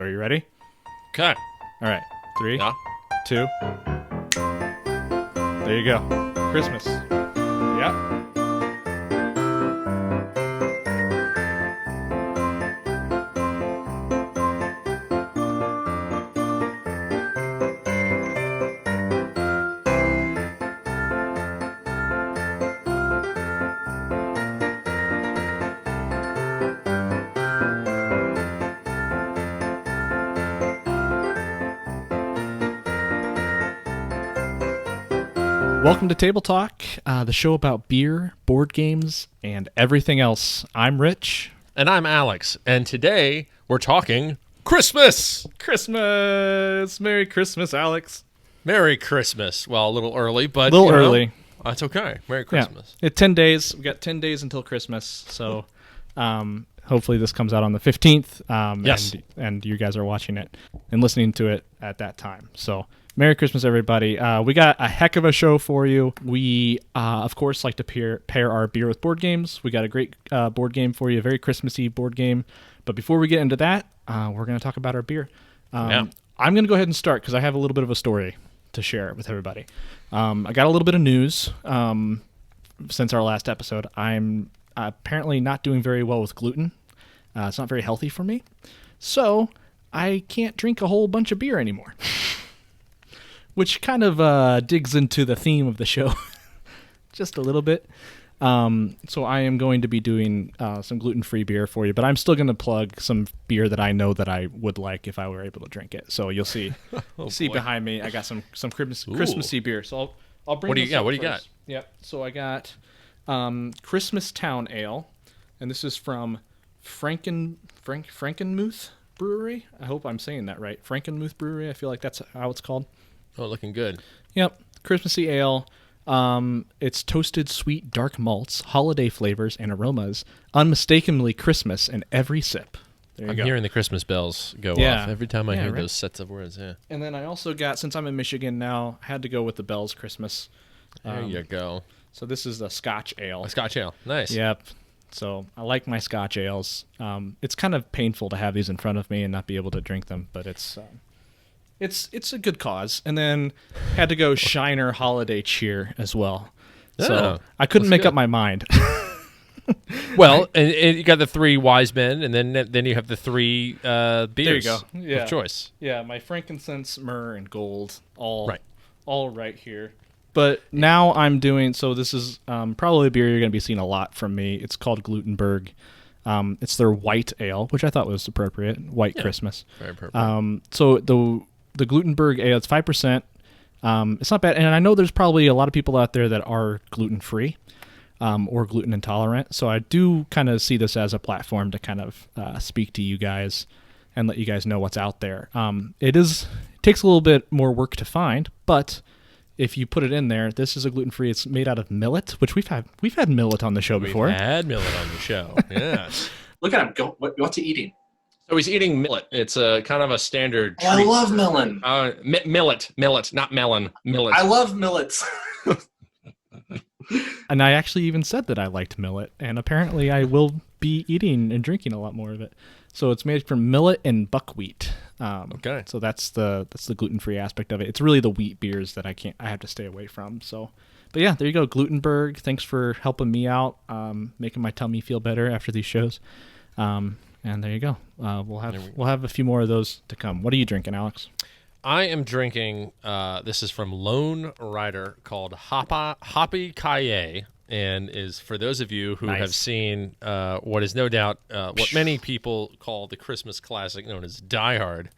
Are you ready? Okay. All right. 3, Yeah. 2. There you go. Christmas. Yep. Welcome to Table Talk, the show about beer, board games, and everything else. I'm Rich. And I'm Alex. And today we're talking Christmas. Christmas! Merry Christmas, Alex. Merry Christmas. Well, a little early, but A little early. That's okay. Merry Christmas. Yeah. 10 days. We've got 10 days until Christmas, so hopefully this comes out on the 15th. Yes. And you guys are watching it and listening to it at that time. So Merry Christmas, everybody. We got a heck of a show for you. We, of course, like to pair our beer with board games. We got a great board game for you, a very Christmassy board game. But before we get into that, we're going to talk about our beer. I'm going to go ahead and start because I have a little bit of a story to share with everybody. I got a little bit of news since our last episode. I'm apparently not doing very well with gluten. It's not very healthy for me. So I can't drink a whole bunch of beer anymore. Which kind of digs into the theme of the show just a little bit. So I am going to be doing some gluten-free beer for you, but I'm still going to plug some beer that I know that I would like if I were able to drink it. So you'll see behind me, I got some Christmassy beer. So I'll bring this up What do you first. got? Yep. So I got Christmas Town Ale, and this is from Frankenmuth Brewery. I hope I'm saying that right. Frankenmuth Brewery. I feel like that's how it's called. Oh, looking good. Yep. Christmassy ale. It's toasted sweet dark malts, holiday flavors, and aromas. Unmistakably Christmas in every sip. There you go. I'm hearing the Christmas bells go off every time I hear those sets of words. Yeah. And then I also got, since I'm in Michigan now, I had to go with the Bell's Christmas. There you go. So this is the Scotch ale. A Scotch ale. Nice. Yep. So I like my Scotch ales. It's kind of painful to have these in front of me and not be able to drink them, but it's a good cause. And then had to go Shiner Holiday Cheer as well. So I couldn't make up my mind. Well, and you got the three wise men, and then you have the three beers. There you go. Yeah. Of choice. Yeah, my frankincense, myrrh, and gold all right here. But now I'm doing, so this is probably a beer you're going to be seeing a lot from me. It's called Glutenberg. It's their white ale, which I thought was appropriate. White Christmas. Very appropriate. So the Glutenberg ale, it's 5%. It's not bad. And I know there's probably a lot of people out there that are gluten-free or gluten intolerant. So I do kind of see this as a platform to kind of speak to you guys and let you guys know what's out there. It takes a little bit more work to find, but if you put it in there, this is a gluten-free. It's made out of millet, which we've had millet on the show before. We've had millet on the show. Yes. Look at him go. What's he eating? So he's eating millet. It's a kind of a standard treat. I love melon. Millet, not melon. Millet. I love millets. And I actually even said that I liked millet, and apparently I will be eating and drinking a lot more of it. So it's made from millet and buckwheat. Okay. So that's the gluten-free aspect of it. It's really the wheat beers that I have to stay away from. So, but yeah, there you go, Glutenberg. Thanks for helping me out, making my tummy feel better after these shows. And there you go. We'll have a few more of those to come. What are you drinking, Alex? I am drinking. This is from Lone Rider called Hoppy Kaye, and is for those of you who have seen what is no doubt what many people call the Christmas classic known as Die Hard.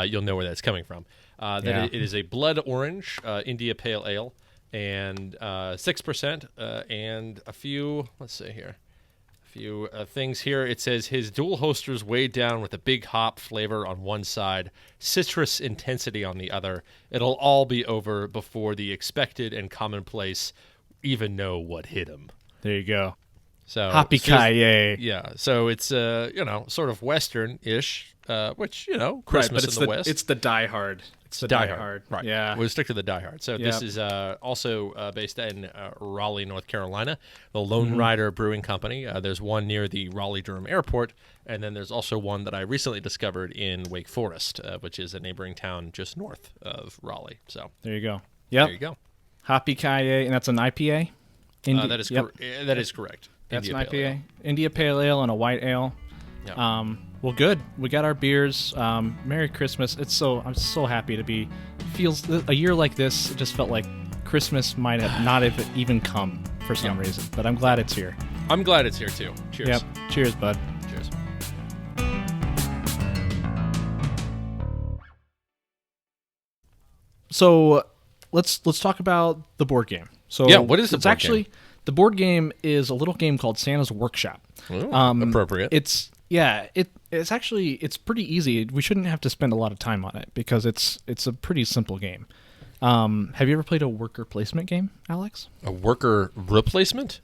You'll know where that's coming from. It is a blood orange India Pale Ale, and 6%, and a few. Let's see here. Few things here. It says his dual holsters weighed down with a big hop flavor on one side, citrus intensity on the other. It'll all be over before the expected and commonplace even know what hit him. There you go. So Hoppy Kaye. Yeah. So it's sort of Western-ish which Christmas but in the West. It's the Die Hard. It's the Die Hard. Right. Yeah. We'll stick to the Die Hard. So this is also based in Raleigh, North Carolina, the Lone Rider Brewing Company. There's one near the Raleigh-Durham Airport, and then there's also one that I recently discovered in Wake Forest, which is a neighboring town just north of Raleigh. So there you go. Yep. There you go. Hoppy Kaye, and that's an IPA? That is correct. That's India an Pale Ale. IPA. India Pale Ale and a white ale. Yep. Well, good. We got our beers. Merry Christmas. I'm so happy to be. Feels a year like this. It just felt like Christmas might have not have even come for some reason, but I'm glad it's here. I'm glad it's here too. Cheers. Yep. Cheers, bud. Cheers. So let's talk about the board game. So what is the board game? The board game is a little game called Santa's Workshop. Ooh, appropriate. It's pretty easy. We shouldn't have to spend a lot of time on it because it's a pretty simple game. Have you ever played a worker placement game, Alex? A worker replacement?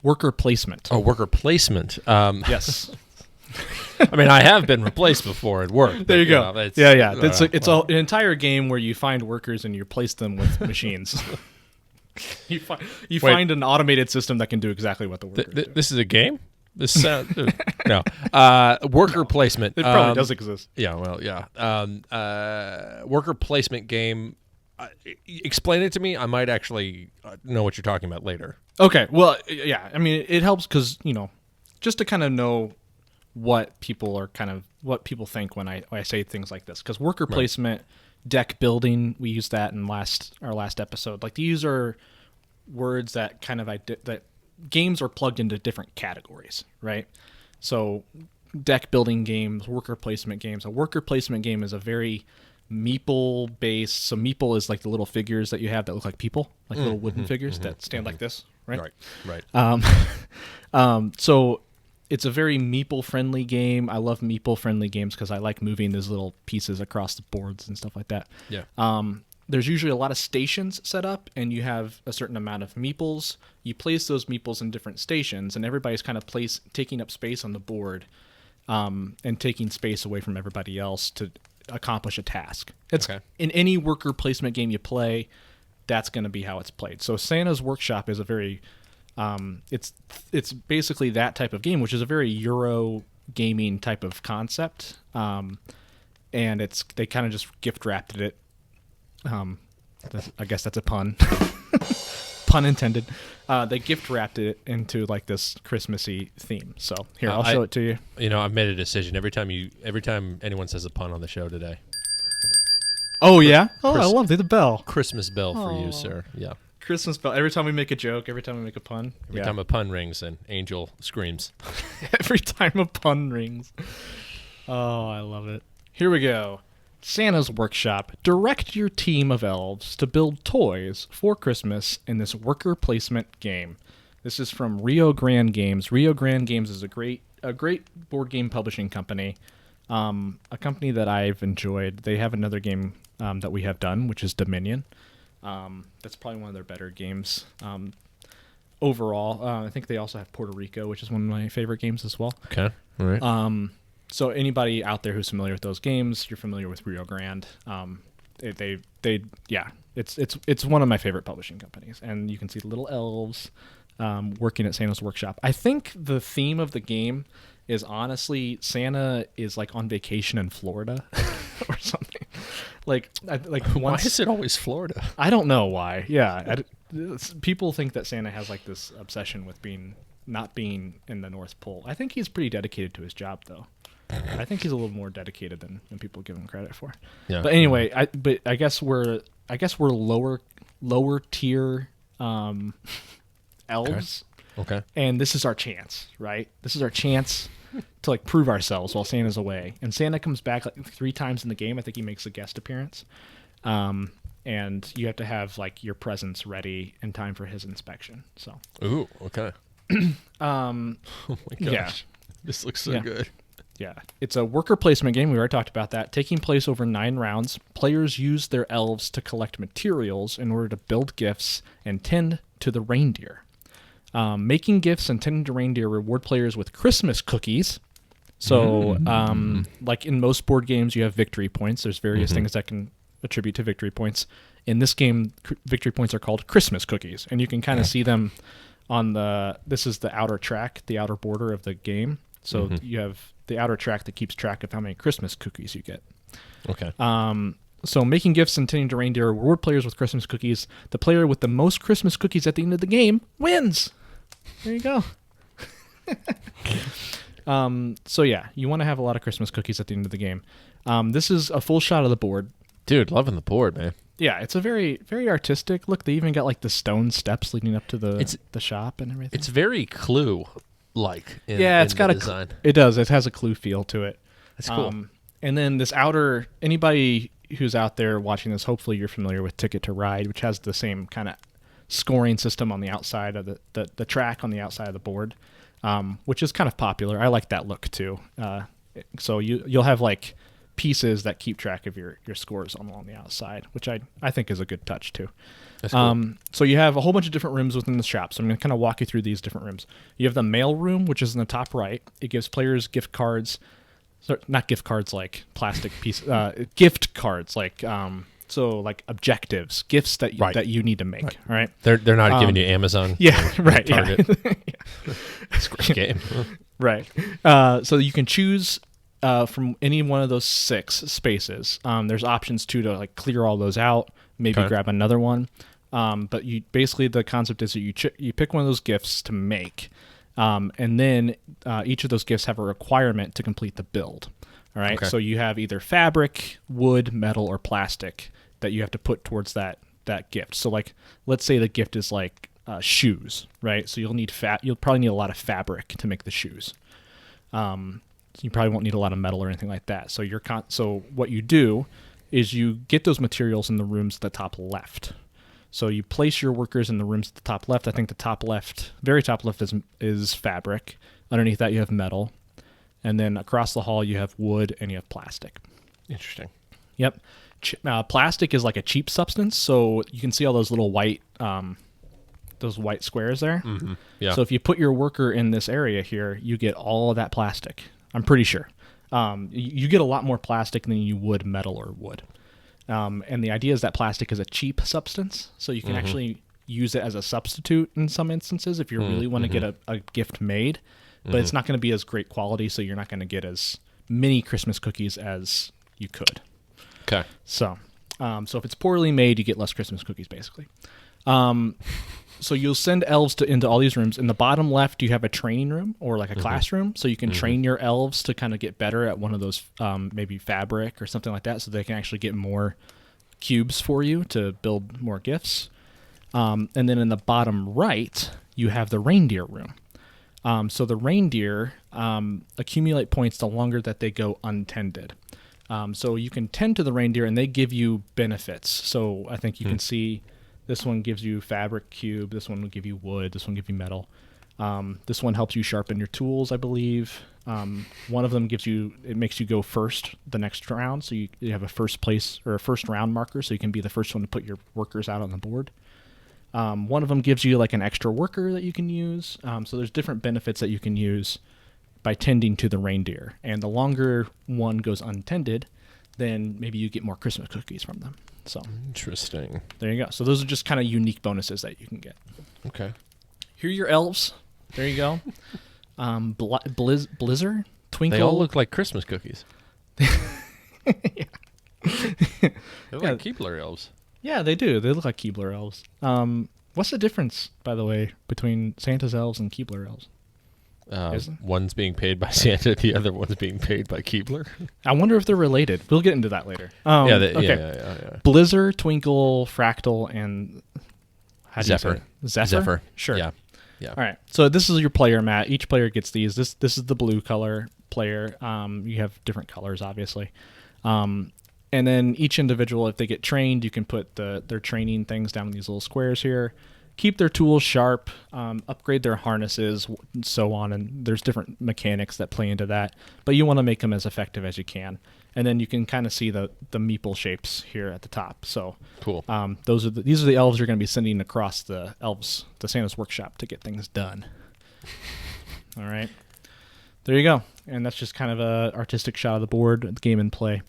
Worker placement. Oh, worker placement. Yes. I mean, I have been replaced before at work. There you go. It's an entire game where you find workers and you place them with machines. You find an automated system that can do exactly what the workers do. This is a game? This sounds no. Worker placement. It probably does exist. Yeah, well, yeah. Worker placement game. Explain it to me. I might actually know what you're talking about later. Okay. Well, yeah. I mean, it helps because just to kind of know what people think when I say things like this. Because worker placement, deck building, we used that in our last episode. Like these are words that kind of that games are plugged into different categories, right? So deck building games, worker placement games. A worker placement game is a very meeple based. So meeple is like the little figures that you have that look like people, like little wooden figures that stand like this, right? Right. So it's a very meeple friendly game. I love meeple friendly games because I like moving those little pieces across the boards and stuff like that. Yeah. There's usually a lot of stations set up, and you have a certain amount of meeples. You place those meeples in different stations, and everybody's kind of taking up space on the board, and taking space away from everybody else to accomplish a task. It's in any worker placement game you play, that's going to be how it's played. So Santa's Workshop is a very it's basically that type of game, which is a very Euro gaming type of concept. And they kind of just gift wrapped it. I guess that's a pun. Pun intended. They gift wrapped it into like this Christmassy theme. So here, I'll show it to you. I've made a decision every time anyone says a pun on the show today. Oh yeah. Oh, I love the bell. Christmas bell for you, sir. Yeah. Christmas bell. Every time we make a joke, every time we make a pun. Every time a pun rings, an angel screams. Every time a pun rings. Oh, I love it. Here we go. Santa's Workshop. Direct your team of elves to build toys for Christmas in this worker placement game. This is from Rio Grande Games. Rio Grande Games is a great board game publishing company. A company that I've enjoyed. They have another game that we have done, which is Dominion. That's probably one of their better games overall. I think they also have Puerto Rico, which is one of my favorite games as well. Okay, all right. So anybody out there who's familiar with those games, you're familiar with Rio Grande. It's one of my favorite publishing companies, and you can see the little elves working at Santa's Workshop. I think the theme of the game is honestly Santa is like on vacation in Florida or something. Why is it always Florida? I don't know why. Yeah, people think that Santa has like this obsession with not being in the North Pole. I think he's pretty dedicated to his job, though. I think he's a little more dedicated than people give him credit for. Yeah. But anyway, I guess we're lower tier elves. Okay. And this is our chance, right? This is our chance to like prove ourselves while Santa's away. And Santa comes back like 3 times in the game. I think he makes a guest appearance. And you have to have like your presents ready in time for his inspection. So. Ooh, okay. Oh my gosh. Yeah. This looks so good. Yeah. It's a worker placement game. We already talked about that. Taking place over 9 rounds. Players use their elves to collect materials in order to build gifts and tend to the reindeer. Making gifts and tending to reindeer reward players with Christmas cookies. So, like in most board games, you have victory points. There's various things that can attribute to victory points. In this game, victory points are called Christmas cookies, and you can kind of see them on this is the outer track, the outer border of the game. So you have the outer track that keeps track of how many Christmas cookies you get. Okay. So making gifts and tending to reindeer reward players with Christmas cookies. The player with the most Christmas cookies at the end of the game wins. There you go. So yeah, you want to have a lot of Christmas cookies at the end of the game. This is a full shot of the board. Dude, loving the board, man. Yeah, it's a very, very artistic look. They even got like the stone steps leading up to the shop and everything. It's very Clue-like. It's got a design. It does. It has a Clue feel to it. That's cool. And then this outer, anybody who's out there watching this, hopefully you're familiar with Ticket to Ride, which has the same kind of scoring system on the outside of the track on the outside of the board, which is kind of popular. I like that look too. So you'll have like pieces that keep track of your scores along the outside, which I think is a good touch too. That's cool. So you have a whole bunch of different rooms within the shop. So I'm going to kind of walk you through these different rooms. You have the mail room, which is in the top right. It gives players gift cards. So not gift cards like plastic pieces. Gift cards like like objectives, gifts that you need to make. Right. All right. They're not giving you Amazon. Yeah. Right. Target. Yeah. It's a great game. Right. So you can choose from any one of those 6 spaces. There's options too to like clear all those out. Maybe grab another one. But you basically the concept is that you pick one of those gifts to make. And then each of those gifts have a requirement to complete the build. All right. Okay. So you have either fabric, wood, metal, or plastic that you have to put towards that gift. So like, let's say the gift is like shoes, right? So you'll probably need a lot of fabric to make the shoes. You probably won't need a lot of metal or anything like that. So so what you do is you get those materials in the rooms at the top left. So you place your workers in the rooms at the top left. I think the top left, very top left is fabric. Underneath that you have metal. And then across the hall you have wood and you have plastic. Interesting. Yep. Plastic is like a cheap substance. So you can see all those little white squares there. Mm-hmm. Yeah. So if you put your worker in this area here, you get all of that plastic. I'm pretty sure. You get a lot more plastic than you would metal or wood. And the idea is that plastic is a cheap substance, so you can actually use it as a substitute in some instances if you really want to get a gift made, but it's not going to be as great quality, so you're not going to get as many Christmas cookies as you could. Okay. So if it's poorly made, you get less Christmas cookies, basically. So you'll send elves into all these rooms. In the bottom left, you have a training room or like a classroom. So you can train your elves to kind of get better at one of those, maybe fabric or something like that, so they can actually get more cubes for you to build more gifts. And then in the bottom right, you have the reindeer room. So the reindeer accumulate points the longer that they go untended. So you can tend to the reindeer and they give you benefits. So I think you can see this one gives you fabric cube. This one will give you wood. This one will give you metal. This one helps you sharpen your tools, I believe. One of them makes you go first the next round. So you have a first place or a first round marker. So you can be the first one to put your workers out on the board. One of them gives you like an extra worker that you can use. So there's different benefits that you can use by tending to the reindeer. And the longer one goes untended, then maybe you get more Christmas cookies from them. So interesting. There you go. So those are just kind of unique bonuses that you can get. Okay. Here are your elves. There you go. Blizzard, Twinkle. They all look like Christmas cookies. They're like Keebler elves. Yeah, they do. They look like Keebler elves. What's the difference, by the way, between Santa's elves and Keebler elves? One's being paid by Santa, the other one's being paid by Keebler. I wonder if they're related. We'll get into that later. Yeah. Blizzard, Twinkle, Fractal, and Zephyr. Zephyr? Sure. Yeah. All right. So this is your player mat. Each player gets these. This is the blue color player. You have different colors, obviously. And then each individual, if they get trained, you can put their training things down in these little squares here. Keep their tools sharp, upgrade their harnesses, and so on. And there's different mechanics that play into that. But you want to make them as effective as you can. And then you can kind of see the meeple shapes here at the top. So cool. These are the elves you're going to be sending across the Santa's workshop to get things done. All right. there you go. And that's just kind of a artistic shot of the board, the game in play.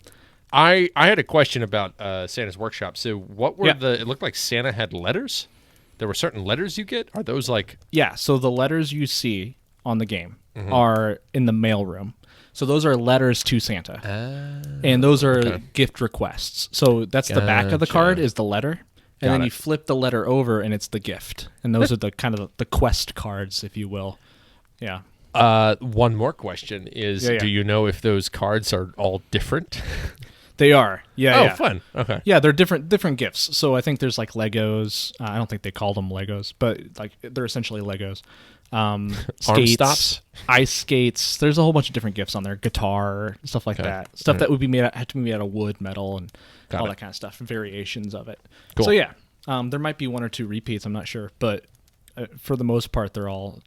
I had a question about Santa's Workshop. So what were Yeah. it looked like Santa had letters? There were certain letters you get? Are those like... Yeah, so the letters you see on the game are in the mail room. So those are letters to Santa. And those are gift requests. So that's the back of the card is the letter. And then you flip the letter over and it's the gift. And those are the kind of the quest cards, if you will. Yeah. One more question is, do you know if those cards are all different? They are. Yeah. Oh, yeah. fun. Okay. Yeah, they're different gifts. So I think there's like Legos. I don't think they call them Legos, but like they're essentially Legos. Skates, Arm stops? ice skates. There's a whole bunch of different gifts on there. Guitar, stuff like that. Stuff that would be had to be made out of wood, metal, and all that kind of stuff. Variations of it. Cool. So yeah, there might be one or two repeats. I'm not sure, but for the most part, they're all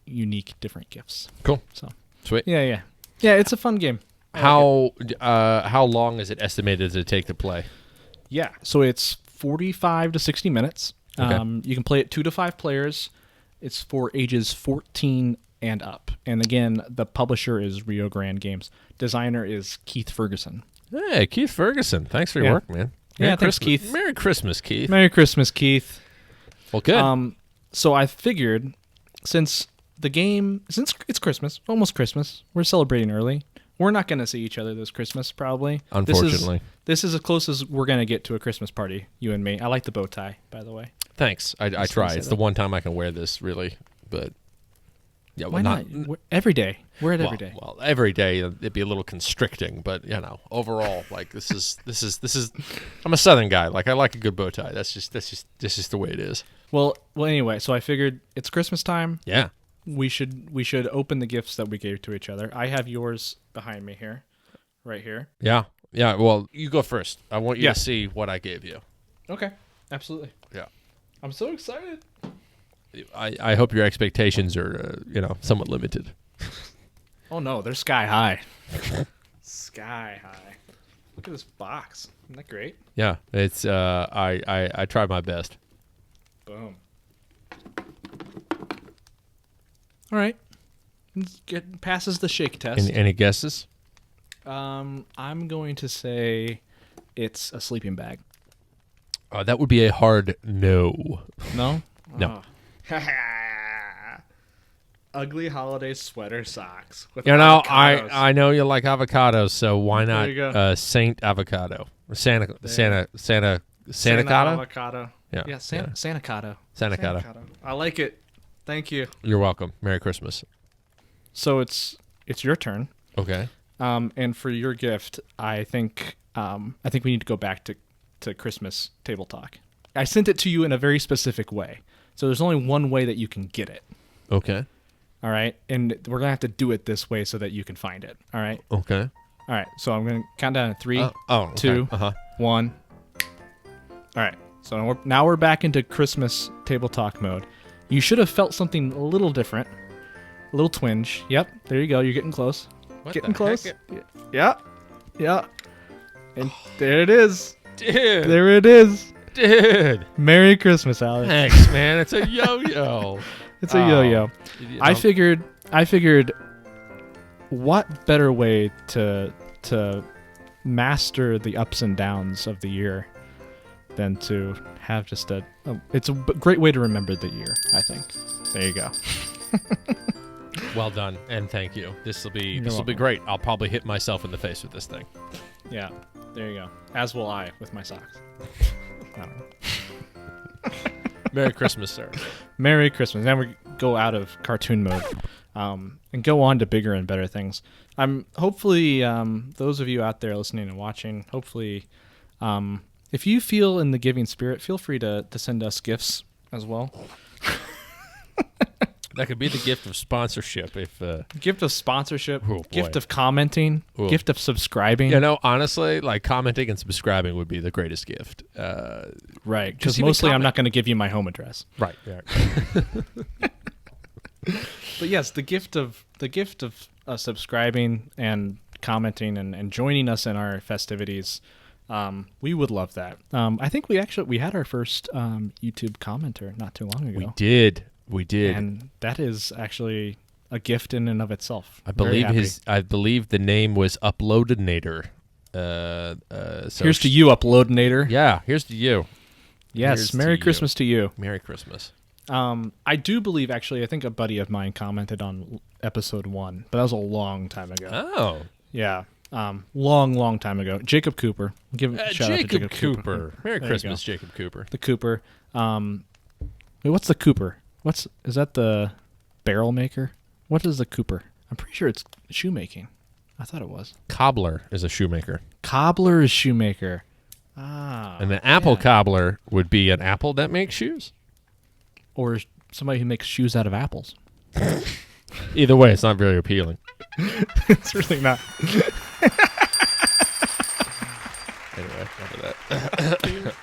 unique, different gifts. Cool. So sweet. Yeah. It's a fun game. How long is it estimated to take to play? Yeah, so it's 45 to 60 minutes. Okay. You can play it 2 to 5 players. It's for ages 14 and up. And again, the publisher is Rio Grande Games. Designer is Keith Ferguson. Hey, Keith Ferguson. Thanks for your work, man. Thanks, Keith. Merry Christmas, Keith. Merry Christmas, Keith. Well, good. So I figured since it's Christmas, almost Christmas, we're celebrating early. We're not going to see each other this Christmas, probably. Unfortunately. This is as close as we're going to get to a Christmas party, you and me. I like the bow tie, by the way. Thanks. I try. It's the one time I can wear this, really. But yeah, why not? Every day. Wear it every day. Well, every day it'd be a little constricting, but overall, like this is. I'm a Southern guy. Like I like a good bow tie. That's just the way it is. Well. Anyway, so I figured it's Christmas time. Yeah. We should open the gifts that we gave to each other. I have yours behind me here, right here. Yeah. Yeah. Well, you go first. I want you to see what I gave you. Okay. Absolutely. Yeah. I'm so excited. I hope your expectations are somewhat limited. Oh no, they're sky high. Sky high. Look at this box. Isn't that great? Yeah. It's I tried my best. Boom. All right. Passes the shake test. Any guesses? I'm going to say it's a sleeping bag. That would be a hard no. No? No. Oh. Ugly holiday sweater socks. With I know you like avocados, so why There you not Saint Avocado? Santa avocado. Yeah. Santacado. Santacado. I like it. Thank you. You're welcome. Merry Christmas. So it's your turn. Okay. And for your gift, I think we need to go back to Christmas table talk. I sent it to you in a very specific way. So there's only one way that you can get it. Okay. All right. And we're going to have to do it this way so that you can find it. All right. Okay. All right. So I'm going to count down to 3, okay. 2, 1. All right. So now we're back into Christmas table talk mode. You should have felt something a little different. A little twinge. Yep. There you go. You're getting close. Getting close. Yeah. Yeah. And there it is. Dude. There it is. Dude. Merry Christmas, Alex. Thanks, man. It's a yo-yo. It's a yo-yo. I figured what better way to master the ups and downs of the year than to have just it's a great way to remember the year, I think. There you go. Well done, and thank you. This will be welcome. great. I'll probably hit myself in the face with this thing. Yeah, there you go. As will I with my socks. I don't know. Merry Christmas, sir. Merry Christmas. Now we go out of cartoon mode and go on to bigger and better things. Hopefully those of you out there listening and watching, hopefully if you feel in the giving spirit, feel free to send us gifts as well. That could be the gift of sponsorship. Gift of sponsorship, Oh, gift of commenting, Ooh. gift of subscribing. Honestly, like commenting and subscribing would be the greatest gift. Right, because even mostly I'm comment. not going to give you my home address. Right. Yeah. But yes, the gift of subscribing and commenting and joining us in our festivities, we would love that. I think we had our first YouTube commenter not too long ago. We did. And that is actually a gift in and of itself. I Very believe happy. I believe the name was Uploadinator. So Here's to you, Uploadinator. Yeah, here's to you. Yes, Here's Merry to Christmas to you. Merry Christmas. I do believe, actually, I think a buddy of mine commented on episode 1, but that was a long time ago. Oh. Yeah. Long time ago. Jacob Cooper. Give a shout out to Jacob Cooper. Merry There you Christmas, go. Jacob Cooper. The Cooper. Wait, what's the Cooper? Is that the barrel maker? What is the Cooper? I'm pretty sure it's shoemaking. I thought it was. Cobbler is a shoemaker. Cobbler is shoemaker. Ah. And the apple yeah. cobbler would be an apple that makes shoes. Or somebody who makes shoes out of apples. Either way, it's not very appealing. It's really not. Anyway, enough of that.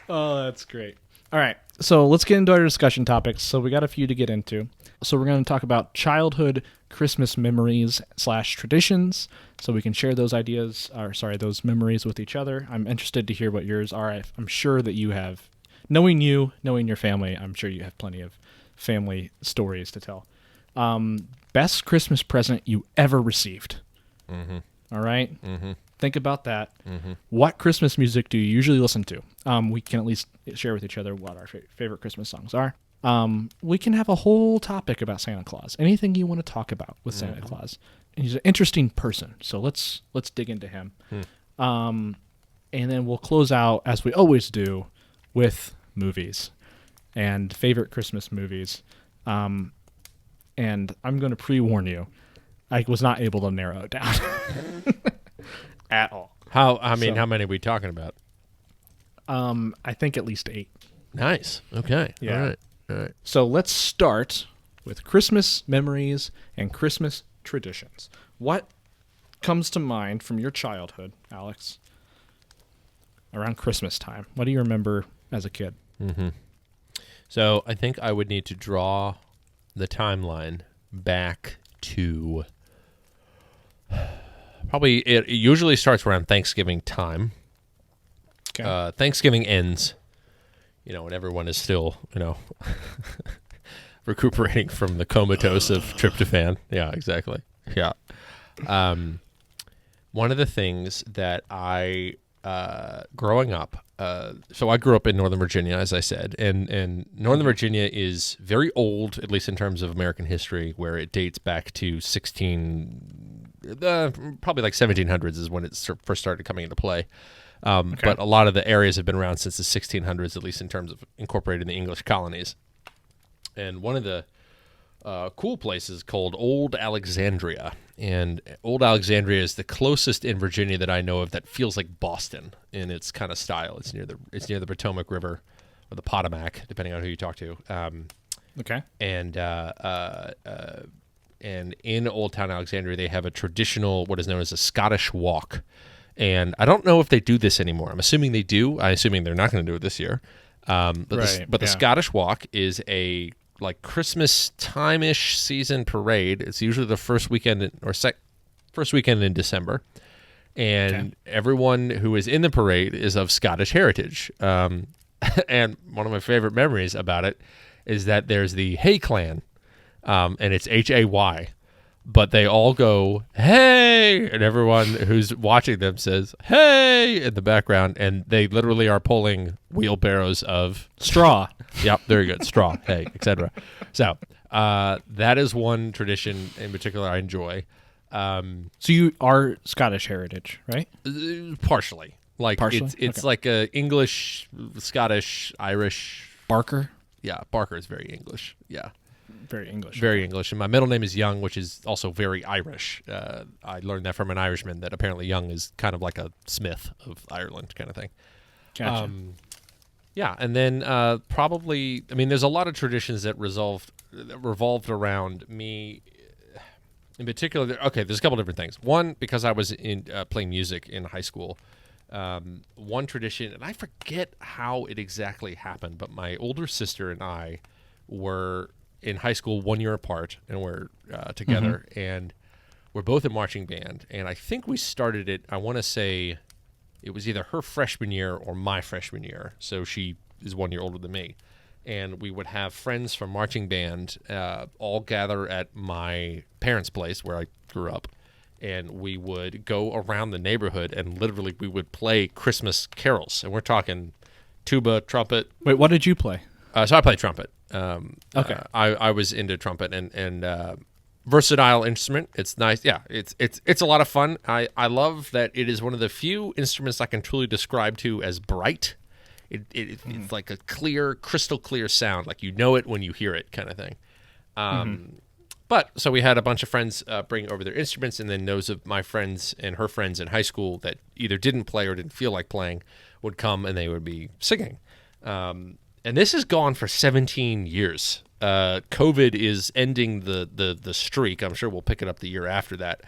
Oh, that's great. All right. So let's get into our discussion topics. So we got a few to get into. So we're going to talk about childhood Christmas memories / traditions. So we can share those those memories with each other. I'm interested to hear what yours are. I'm sure that you have, knowing your family, I'm sure you have plenty of family stories to tell. Best Christmas present you ever received. Mm-hmm. All right? Mm-hmm. Think about that. Mm-hmm. What Christmas music do you usually listen to? We can at least share with each other what our favorite Christmas songs are. We can have a whole topic about Santa Claus. Anything you want to talk about with Santa Claus. And he's an interesting person, so let's dig into him. And then we'll close out, as we always do, with movies and favorite Christmas movies. And I'm going to pre-warn you, I was not able to narrow it down at all. How many are we talking about? I think at least 8. Nice. Okay. Yeah. All right. So let's start with Christmas memories and Christmas traditions. What comes to mind from your childhood, Alex, around Christmas time? What do you remember as a kid? Mm-hmm. So I think I would need to draw the timeline back to probably it usually starts around Thanksgiving time. Okay. Thanksgiving ends, when everyone is still, recuperating from the comatose of tryptophan. Yeah, exactly. Yeah. One of the things that I, growing up, so I grew up in Northern Virginia, as I said, and Northern Virginia is very old, at least in terms of American history, where it dates back to probably like 1700s is when it first started coming into play. But a lot of the areas have been around since the 1600s, at least in terms of incorporating the English colonies. And one of the cool places called Old Alexandria. And Old Alexandria is the closest in Virginia that I know of that feels like Boston in its kind of style. It's near the Potomac River or the Potomac, depending on who you talk to. Okay. And in Old Town Alexandria, they have a traditional, what is known as a Scottish walk. And I don't know if they do this anymore. I'm assuming they do. I'm assuming they're not going to do it this year. But the Scottish walk is a Christmas time-ish season parade. It's usually the first weekend in December. And everyone who is in the parade is of Scottish heritage. And one of my favorite memories about it is that there's the Hay Clan, and it's Hay, but they all go, hey, and everyone who's watching them says, hey, in the background, and they literally are pulling wheelbarrows of straw. Yep, very good. Straw, hay, etc. So that is one tradition in particular I enjoy. So you are Scottish heritage, right? Partially. Partially? It's like a English, Scottish, Irish. Barker? Yeah, Barker is very English. Yeah. Very English. Very English. And my middle name is Young, which is also very Irish. I learned that from an Irishman, that apparently Young is kind of like a Smith of Ireland kind of thing. Gotcha. Yeah, and then probably, there's a lot of traditions that revolved around me. In particular, there's a couple different things. One, because I was playing music in high school. One tradition, and I forget how it exactly happened, but my older sister and I were in high school 1 year apart, and we're together, and we're both in marching band. And I think we started it, I want to say it was either her freshman year or my freshman year. So she is 1 year older than me. and we would have friends from marching band all gather at my parents' place where I grew up, and we would go around the neighborhood and literally we would play Christmas carols, and we're talking tuba, trumpet. Wait, what did you play? So I played trumpet. Okay. I was into trumpet and versatile instrument. It's nice. Yeah, it's a lot of fun. I love that it is one of the few instruments I can truly describe to as bright. It's like a clear, crystal clear sound, like you know it when you hear it, kind of thing. But so we had a bunch of friends bring over their instruments, and then those of my friends and her friends in high school that either didn't play or didn't feel like playing would come and they would be singing. And this has gone for 17 years. COVID is ending the streak. I'm sure we'll pick it up the year after that.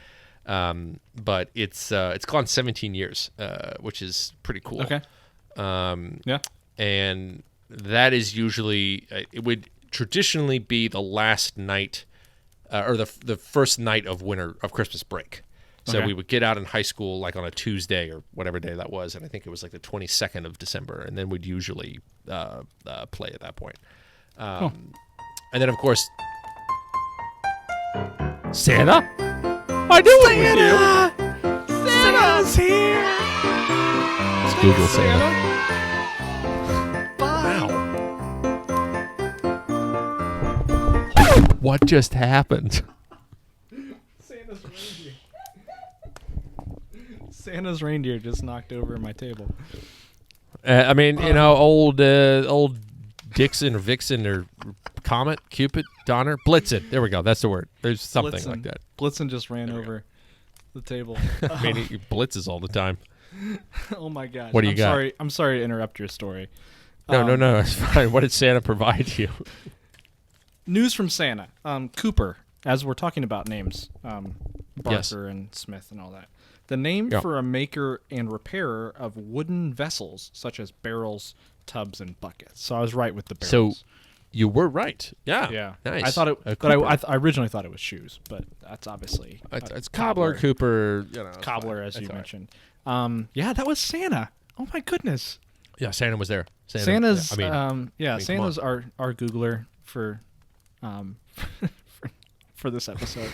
But it's gone 17 years, which is pretty cool. Okay. Yeah. And that is usually it would traditionally be the last night or the first night of Christmas break. So Okay. we would get out in high school like on a Tuesday or whatever day that was, and I think it was like the 22nd of December, and then we'd usually play at that point. And then, of course, Santa? I knew it was you! Santa's here! Let's Google Santa. Wow. What just happened? Santa's reindeer. Santa's reindeer just knocked over my table. I mean, old Dixon or Vixen or Comet, Cupid, Donner, Blitzen. There we go. That's the word. There's something like that. Blitzen just ran over the table. I mean, he blitzes all the time. Oh my gosh. What do you got? Sorry. I'm sorry to interrupt your story. No. It's fine. What did Santa provide you? News from Santa. Cooper, as we're talking about names, Barker Yes. and Smith and all that. The name for a maker and repairer of wooden vessels, such as barrels, tubs, and buckets. So I was right with the barrels. So you were right. Yeah. Yeah. Nice. I thought it, A but Cooper. I originally thought it was shoes, but that's obviously It's Cobbler, Cooper, it's cobbler, fine. as It's you all right. mentioned. Yeah, that was Santa. Oh my goodness. Yeah, Santa was there. Santa's come Santa's our Googler for for this episode.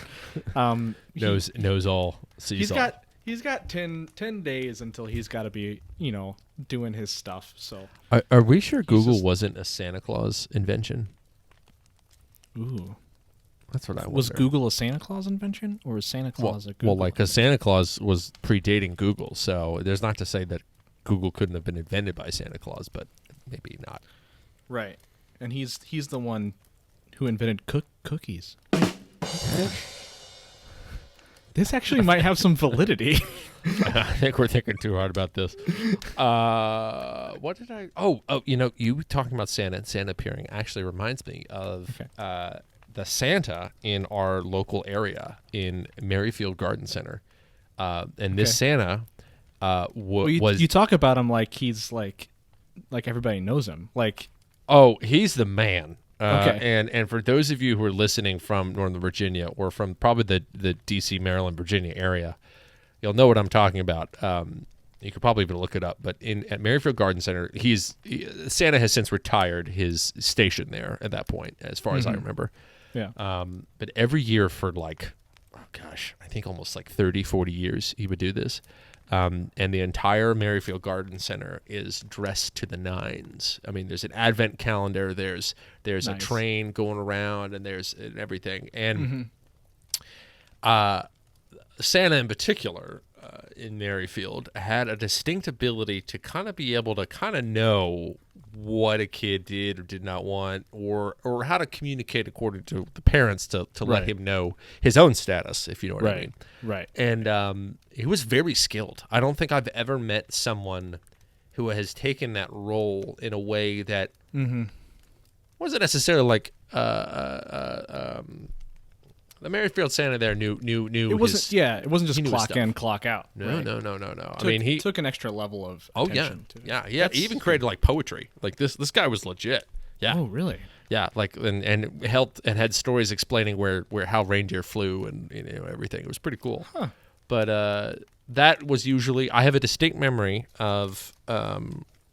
knows all, sees all. He's got 10 days until he's got to be, doing his stuff. So Are we sure Google just- wasn't a Santa Claus invention? ooh. That's what I wonder. Was Google a Santa Claus invention, or was Santa Claus a Google? Well, like, because Santa Claus was predating Google, so there's not to say that Google couldn't have been invented by Santa Claus, but maybe not. right. And he's the one who invented cookies. This actually might have some validity. I think we're thinking too hard about this. What did I? Oh, you talking about Santa and Santa appearing actually reminds me of the Santa in our local area in Merrifield Garden Center, and this Santa was. You talk about him like he's like everybody knows him. Like, oh, he's the man. Okay. And for those of you who are listening from Northern Virginia or from probably the D.C., Maryland, Virginia area, you'll know what I'm talking about. You could probably even look it up. But at Merrifield Garden Center, Santa has since retired his station there at that point, as far as I remember. yeah. But every year for I think almost like 30, 40 years, he would do this. And the entire Merrifield Garden Center is dressed to the nines. I mean, there's an advent calendar, there's a Nice. train going around, and there's everything. And Santa in particular in Merrifield had a distinct ability to kind of be able to kind of know what a kid did or did not want, or how to communicate according to the parents to let Right. him know his own status, if you know what I Right. mean. Right. And he was very skilled. I don't think I've ever met someone who has taken that role in a way that wasn't necessarily like the Merrifield Santa there knew It wasn't. It wasn't just he knew his clock stuff. in, clock out. No, right? no. Took, I mean, he took an extra level of Oh yeah, attention to it. yeah. He That's- even created like poetry. Like this guy was legit. Yeah, Oh, really? yeah. Like and helped and had stories explaining where how reindeer flew and everything. It was pretty cool. Huh. But that was usually I have a distinct memory of.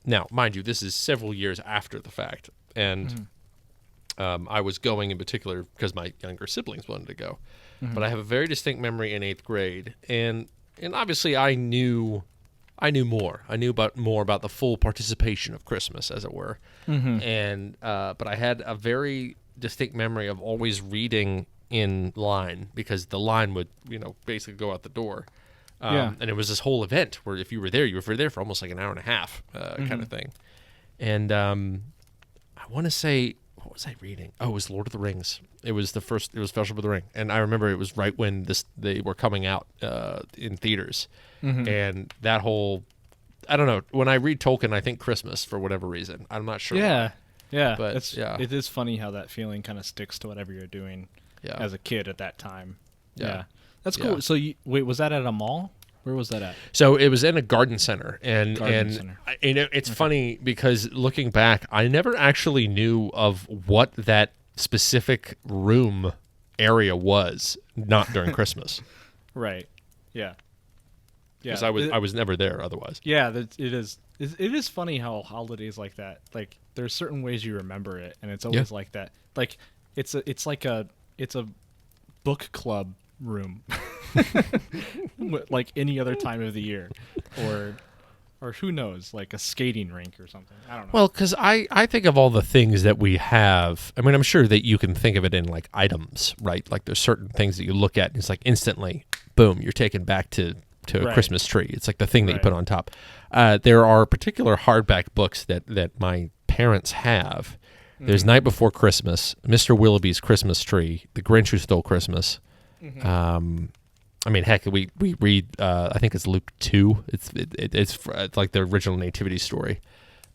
Now, mind you, this is several years after the fact. and I was going in particular because my younger siblings wanted to go. But I have a very distinct memory in 8th grade, and obviously I knew more. I knew more about the full participation of Christmas, as it were. And but I had a very distinct memory of always reading in line, because the line would basically go out the door. And it was this whole event where if you were there, for almost like an hour and a half kind of thing. And I want to say, what was I reading? Oh, it was Lord of the Rings. It was Fellowship of the Ring. And I remember it was right when they were coming out in theaters. And that whole, I don't know, when I read Tolkien, I think Christmas for whatever reason. I'm not sure why. Yeah. But it is funny how that feeling kind of sticks to whatever you're doing as a kid at that time. Yeah. That's cool. Yeah. So wait, was that at a mall? Where was that at? So it was in a garden center, and Center. It's funny because looking back, I never actually knew of what that specific room area was. Not during Christmas, Right. Yeah. because I was never there otherwise. Yeah, it is. It is funny how holidays like that. Like there's certain ways you remember it, and it's always like that. Like it's a book club room. Like any other time of the year, or who knows, like a skating rink or something. I don't know. Well, because I think of all the things that we have. I mean, I'm sure that you can think of it in like items, right? Like there's certain things that you look at and it's like instantly, boom, you're taken back to a Christmas tree. It's like the thing that you put on top. There are particular hardback books that my parents have. There's Night Before Christmas, Mr. Willoughby's Christmas Tree, The Grinch Who Stole Christmas. I mean, heck, we read. I think it's Luke 2. It's like the original nativity story,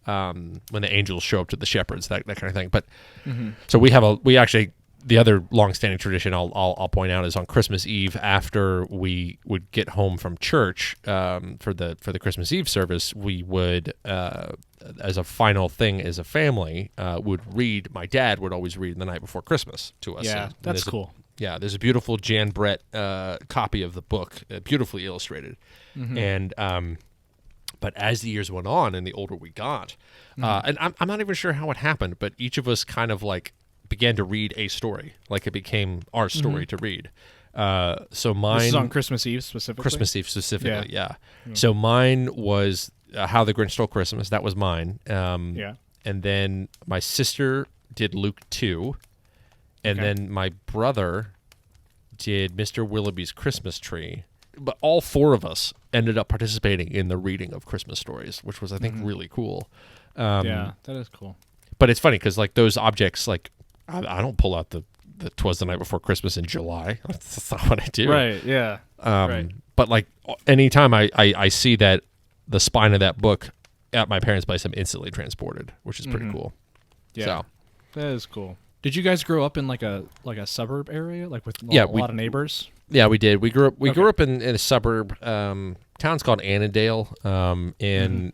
when the angels show up to the shepherds, that kind of thing. But so we actually the other long-standing tradition I'll point out is on Christmas Eve, after we would get home from church for the Christmas Eve service, we would as a final thing as a family would read. My dad would always read The Night Before Christmas to us. Yeah, that's cool. There's a beautiful Jan Brett copy of the book, beautifully illustrated. And but as the years went on and the older we got, and I'm not even sure how it happened, but each of us kind of like began to read a story, like it became our story to read. So mine, this is on Christmas Eve specifically. Yeah. So mine was How the Grinch Stole Christmas. That was mine. And then my sister did Luke 2. And then my brother did Mr. Willoughby's Christmas Tree. But all four of us ended up participating in the reading of Christmas stories, which was, I think, really cool. Yeah, that is cool. But it's funny because, like, those objects, like, I don't pull out the 'Twas the Night Before Christmas in July. That's not what I do. Right, yeah. But, like, anytime I see that, the spine of that book at my parents' place, I'm instantly transported, which is pretty cool. Yeah, so. That is cool. Did you guys grow up in like a suburb area, like with a lot of neighbors? Yeah, we did. We grew up in a suburb. Town's called Annandale. And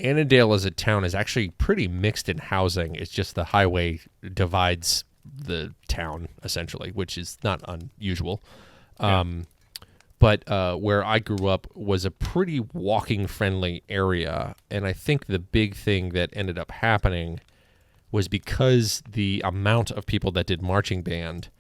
Annandale as a town is actually pretty mixed in housing. It's just the highway divides the town essentially, which is not unusual. But where I grew up was a pretty walking friendly area, and I think the big thing that ended up happening was because the amount of people that did marching band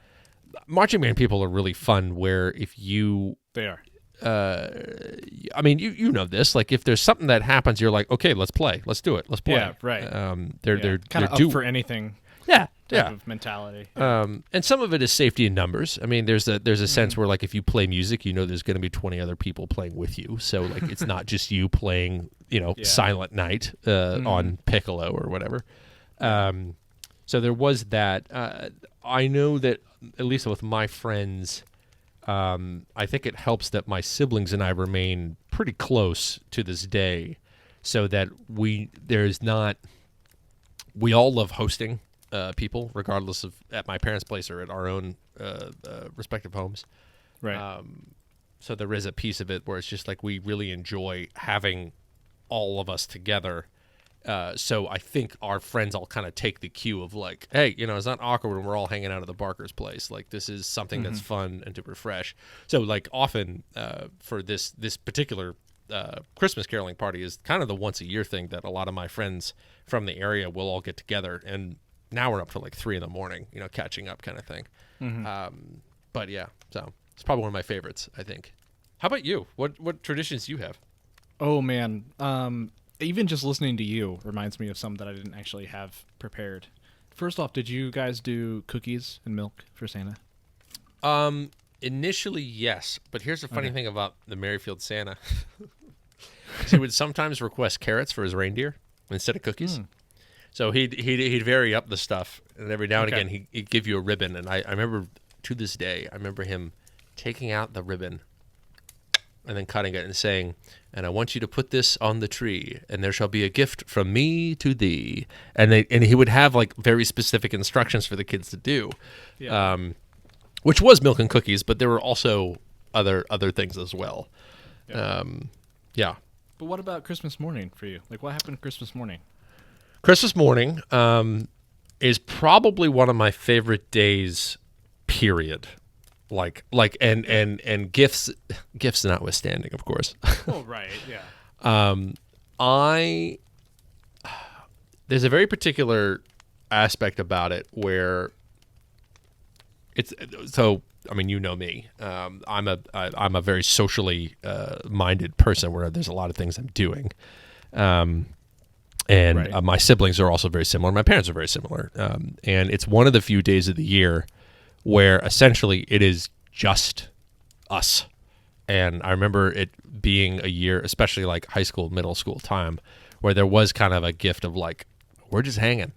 people are really fun, where if you... They are. I mean, you know this. Like, if there's something that happens, you're like, okay, let's play. Let's do it. Let's play. Yeah, right. They're kind of up for anything. Yeah, type of mentality. And some of it is safety in numbers. I mean, there's a sense where, like, if you play music, you know there's going to be 20 other people playing with you. So, like, it's not just you playing, Silent Night on piccolo or whatever. So there was that. I know that, at least with my friends, I think it helps that my siblings and I remain pretty close to this day, so that we all love hosting people, regardless of at my parents' place or at our own respective homes. Right. So there is a piece of it where it's just like we really enjoy having all of us together. So I think our friends all kind of take the cue of like, hey, it's not awkward when we're all hanging out at the Barker's place. Like, this is something that's fun and to refresh. So, like, often for this particular Christmas caroling party is kind of the once a year thing that a lot of my friends from the area will all get together, and now we're up to like 3 a.m, catching up kind of thing. But yeah, so it's probably one of my favorites, I think. How about you? What traditions do you have? Oh man, even just listening to you reminds me of some that I didn't actually have prepared. First off, did you guys do cookies and milk for Santa? Initially, yes, but here's the funny thing about the Merrifield Santa. He would sometimes request carrots for his reindeer instead of cookies. So he'd vary up the stuff, and every now and again he'd give you a ribbon. And I remember, to this day, I remember him taking out the ribbon and then cutting it and saying, "And I want you to put this on the tree, and there shall be a gift from me to thee." And he would have like very specific instructions for the kids to do. Yeah. Which was milk and cookies, but there were also other things as well. Yeah. But what about Christmas morning for you? Like, what happened Christmas morning? Christmas morning is probably one of my favorite days, period. And gifts notwithstanding, of course. Oh, right, yeah. There's a very particular aspect about it where it's so. I mean, you know me. I'm a very socially minded person where there's a lot of things I'm doing, and my siblings are also very similar. My parents are very similar, and it's one of the few days of the year where essentially it is just us. And I remember it being a year, especially like high school, middle school time, where there was kind of a gift of like, we're just hanging.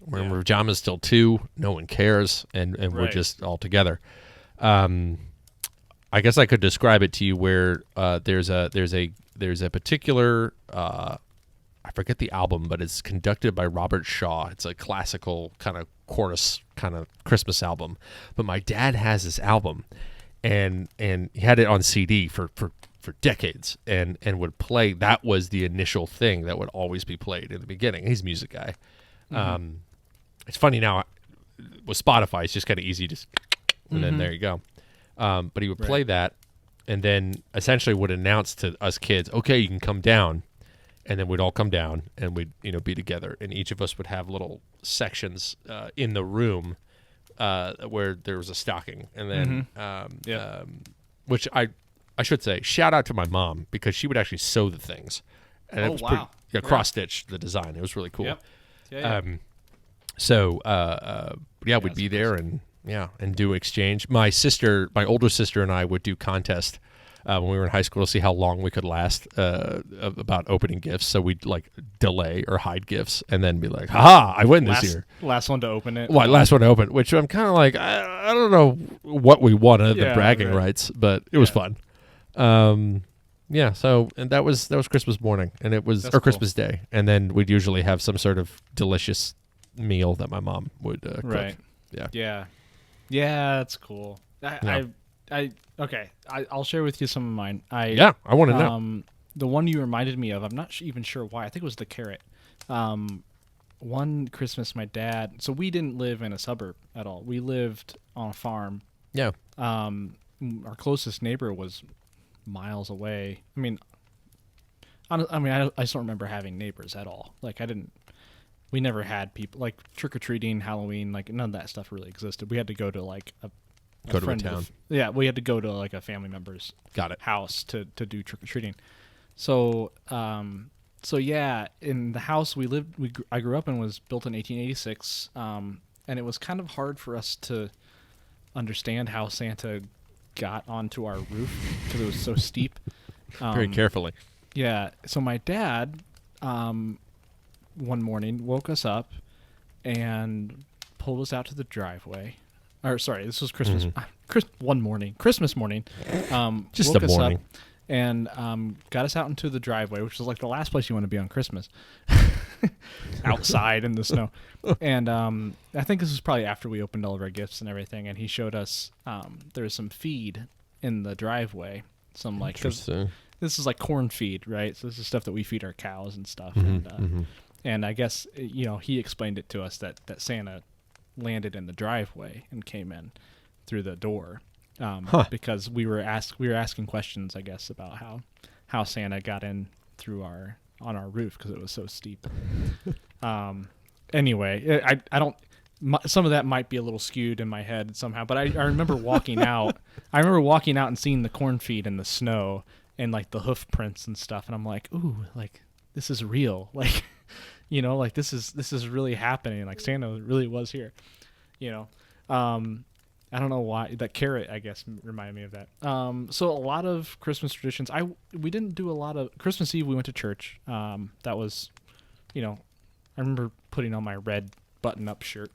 We're in pajamas till 2, no one cares, and we're just all together. I guess I could describe it to you where there's a particular I forget the album, but it's conducted by Robert Shaw. It's a classical kind of chorus kind of Christmas album. But my dad has this album, and he had it on CD for decades, and would play. That was the initial thing that would always be played in the beginning. He's a music guy. It's funny now with Spotify, it's just kind of easy, just and then there you go. But he would play that, and then essentially would announce to us kids, "Okay, you can come down." And then we'd all come down, and we'd be together, and each of us would have little sections in the room where there was a stocking, and then which I should say, shout out to my mom, because she would actually sew the things, and it was pretty cross stitch the design. It was really cool. We'd be there and do exchange. My older sister and I would do contest when we were in high school to see how long we could last about opening gifts. So we'd like delay or hide gifts and then be like, "Ha! I win this year." Last one to open it. Well, last one to open, which I'm kind of like, I don't know what we won other than bragging rights, but it was fun. So and that was Christmas morning, and it was Christmas Day, and then we'd usually have some sort of delicious meal that my mom would cook. Right. Yeah, that's cool. I'll share with you some of mine. I want to know. The one you reminded me of, I'm not even sure why. I think it was the carrot. One Christmas, my dad. So we didn't live in a suburb at all. We lived on a farm. Yeah. Our closest neighbor was miles away. I just don't remember having neighbors at all. Like we never had people like trick or treating, Halloween. Like none of that stuff really existed. We had to go to like a town. We had to go to like a family member's house to do trick or treating. So in the house I grew up in was built in 1886, and it was kind of hard for us to understand how Santa got onto our roof because it was so steep. Very carefully. Yeah. So my dad, one morning woke us up and pulled us out to the driveway. Or sorry, this was Christmas. Christmas morning. Just woke a us morning. Up and got us out into the driveway, which was like the last place you want to be on Christmas. Outside in the snow. And I think this was probably after we opened all of our gifts and everything, and he showed us there's some feed in the driveway. Some like this is like corn feed, right? So this is stuff that we feed our cows and stuff. And I guess he explained it to us that Santa landed in the driveway and came in through the door because we were asking questions, I guess, about how Santa got in through on our roof because it was so steep. Anyway, I don't. Some of that might be a little skewed in my head somehow, but I remember walking out. I remember walking out and seeing the cornfield in the snow and like the hoof prints and stuff, and I'm like, ooh, like this is real, like like this is really happening. Like Santa really was here, I don't know why that carrot, I guess, reminded me of that. So a lot of Christmas traditions. We didn't do a lot of Christmas Eve. We went to church. That was, I remember putting on my red button-up shirt.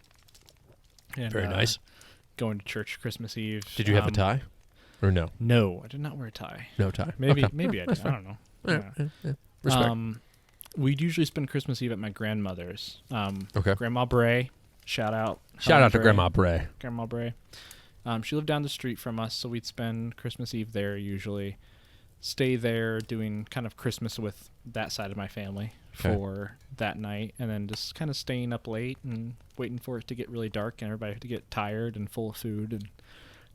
And, Very nice. Going to church Christmas Eve. Did you have a tie, or no? No, I did not wear a tie. No tie. Maybe Okay. maybe I did. I don't know. Yeah. Respect. We'd usually spend Christmas Eve at my grandmother's. Okay. Grandma Bray. Shout out to Grandma Bray. Grandma Bray. She lived down the street from us, so we'd spend Christmas Eve there usually. Stay there doing kind of Christmas with that side of my family for that night, and then just kind of staying up late and waiting for it to get really dark and everybody to get tired and full of food.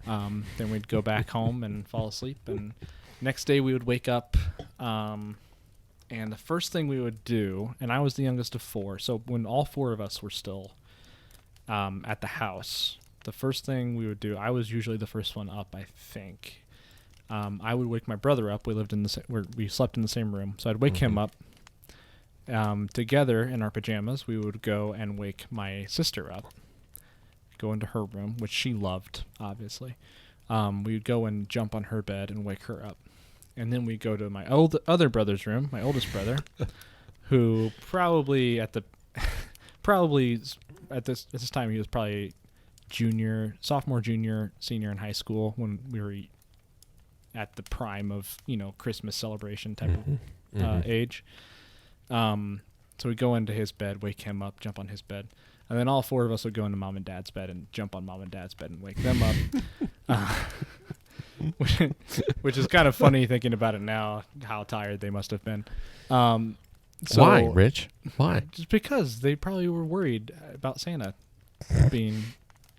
And then we'd go back home and fall asleep. And next day we would wake up, and the first thing we would do, and I was the youngest of four, so when all four of us were still at the house, the first thing we would do, I was usually the first one up, I think. I would wake my brother up. We lived we slept in the same room, so I'd wake him up. Together in our pajamas, we would go and wake my sister up. Go into her room, which she loved, obviously. We would go and jump on her bed and wake her up, and then we'd go to my other brother's room, my oldest brother, who probably at this time he was probably sophomore, junior, senior in high school when we were at the prime of Christmas celebration type of age. So we'd go into his bed, wake him up, jump on his bed, and then all four of us would go into mom and dad's bed and jump on mom and dad's bed and wake them up. Which is kind of funny thinking about it now, how tired they must have been. Why, Rich? Why? Just because they probably were worried about Santa being,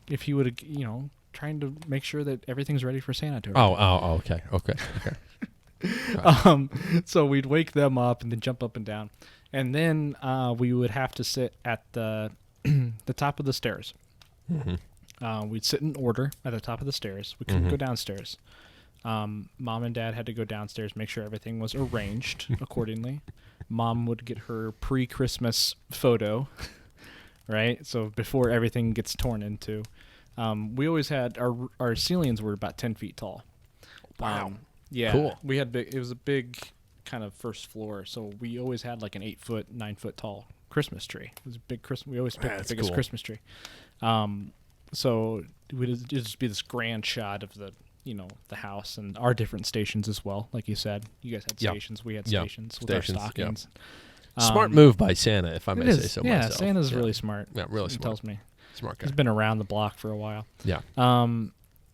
if he would have, trying to make sure that everything's ready for Santa to arrive. Okay. So we'd wake them up and then jump up and down, and then we would have to sit at the the top of the stairs. We'd sit in order at the top of the stairs. We couldn't go downstairs. Mom and Dad had to go downstairs, make sure everything was arranged accordingly. Mom would get her pre-Christmas photo, right? So before everything gets torn into. We always had our ceilings were about 10 feet tall. Wow. Yeah. Cool. We had it was a big kind of first floor, so we always had like an 8-foot, 9-foot tall Christmas tree. It was a big Christmas. We always picked the biggest Christmas tree. So it would just be this grand shot of the house and our different stations as well. Like you said, you guys had stations. We had stations with our stockings. Smart move by Santa, if I may say so myself. Yeah, Santa's really smart. Yeah, really he smart. tells me. Smart guy. He's been around the block for a while. Yeah.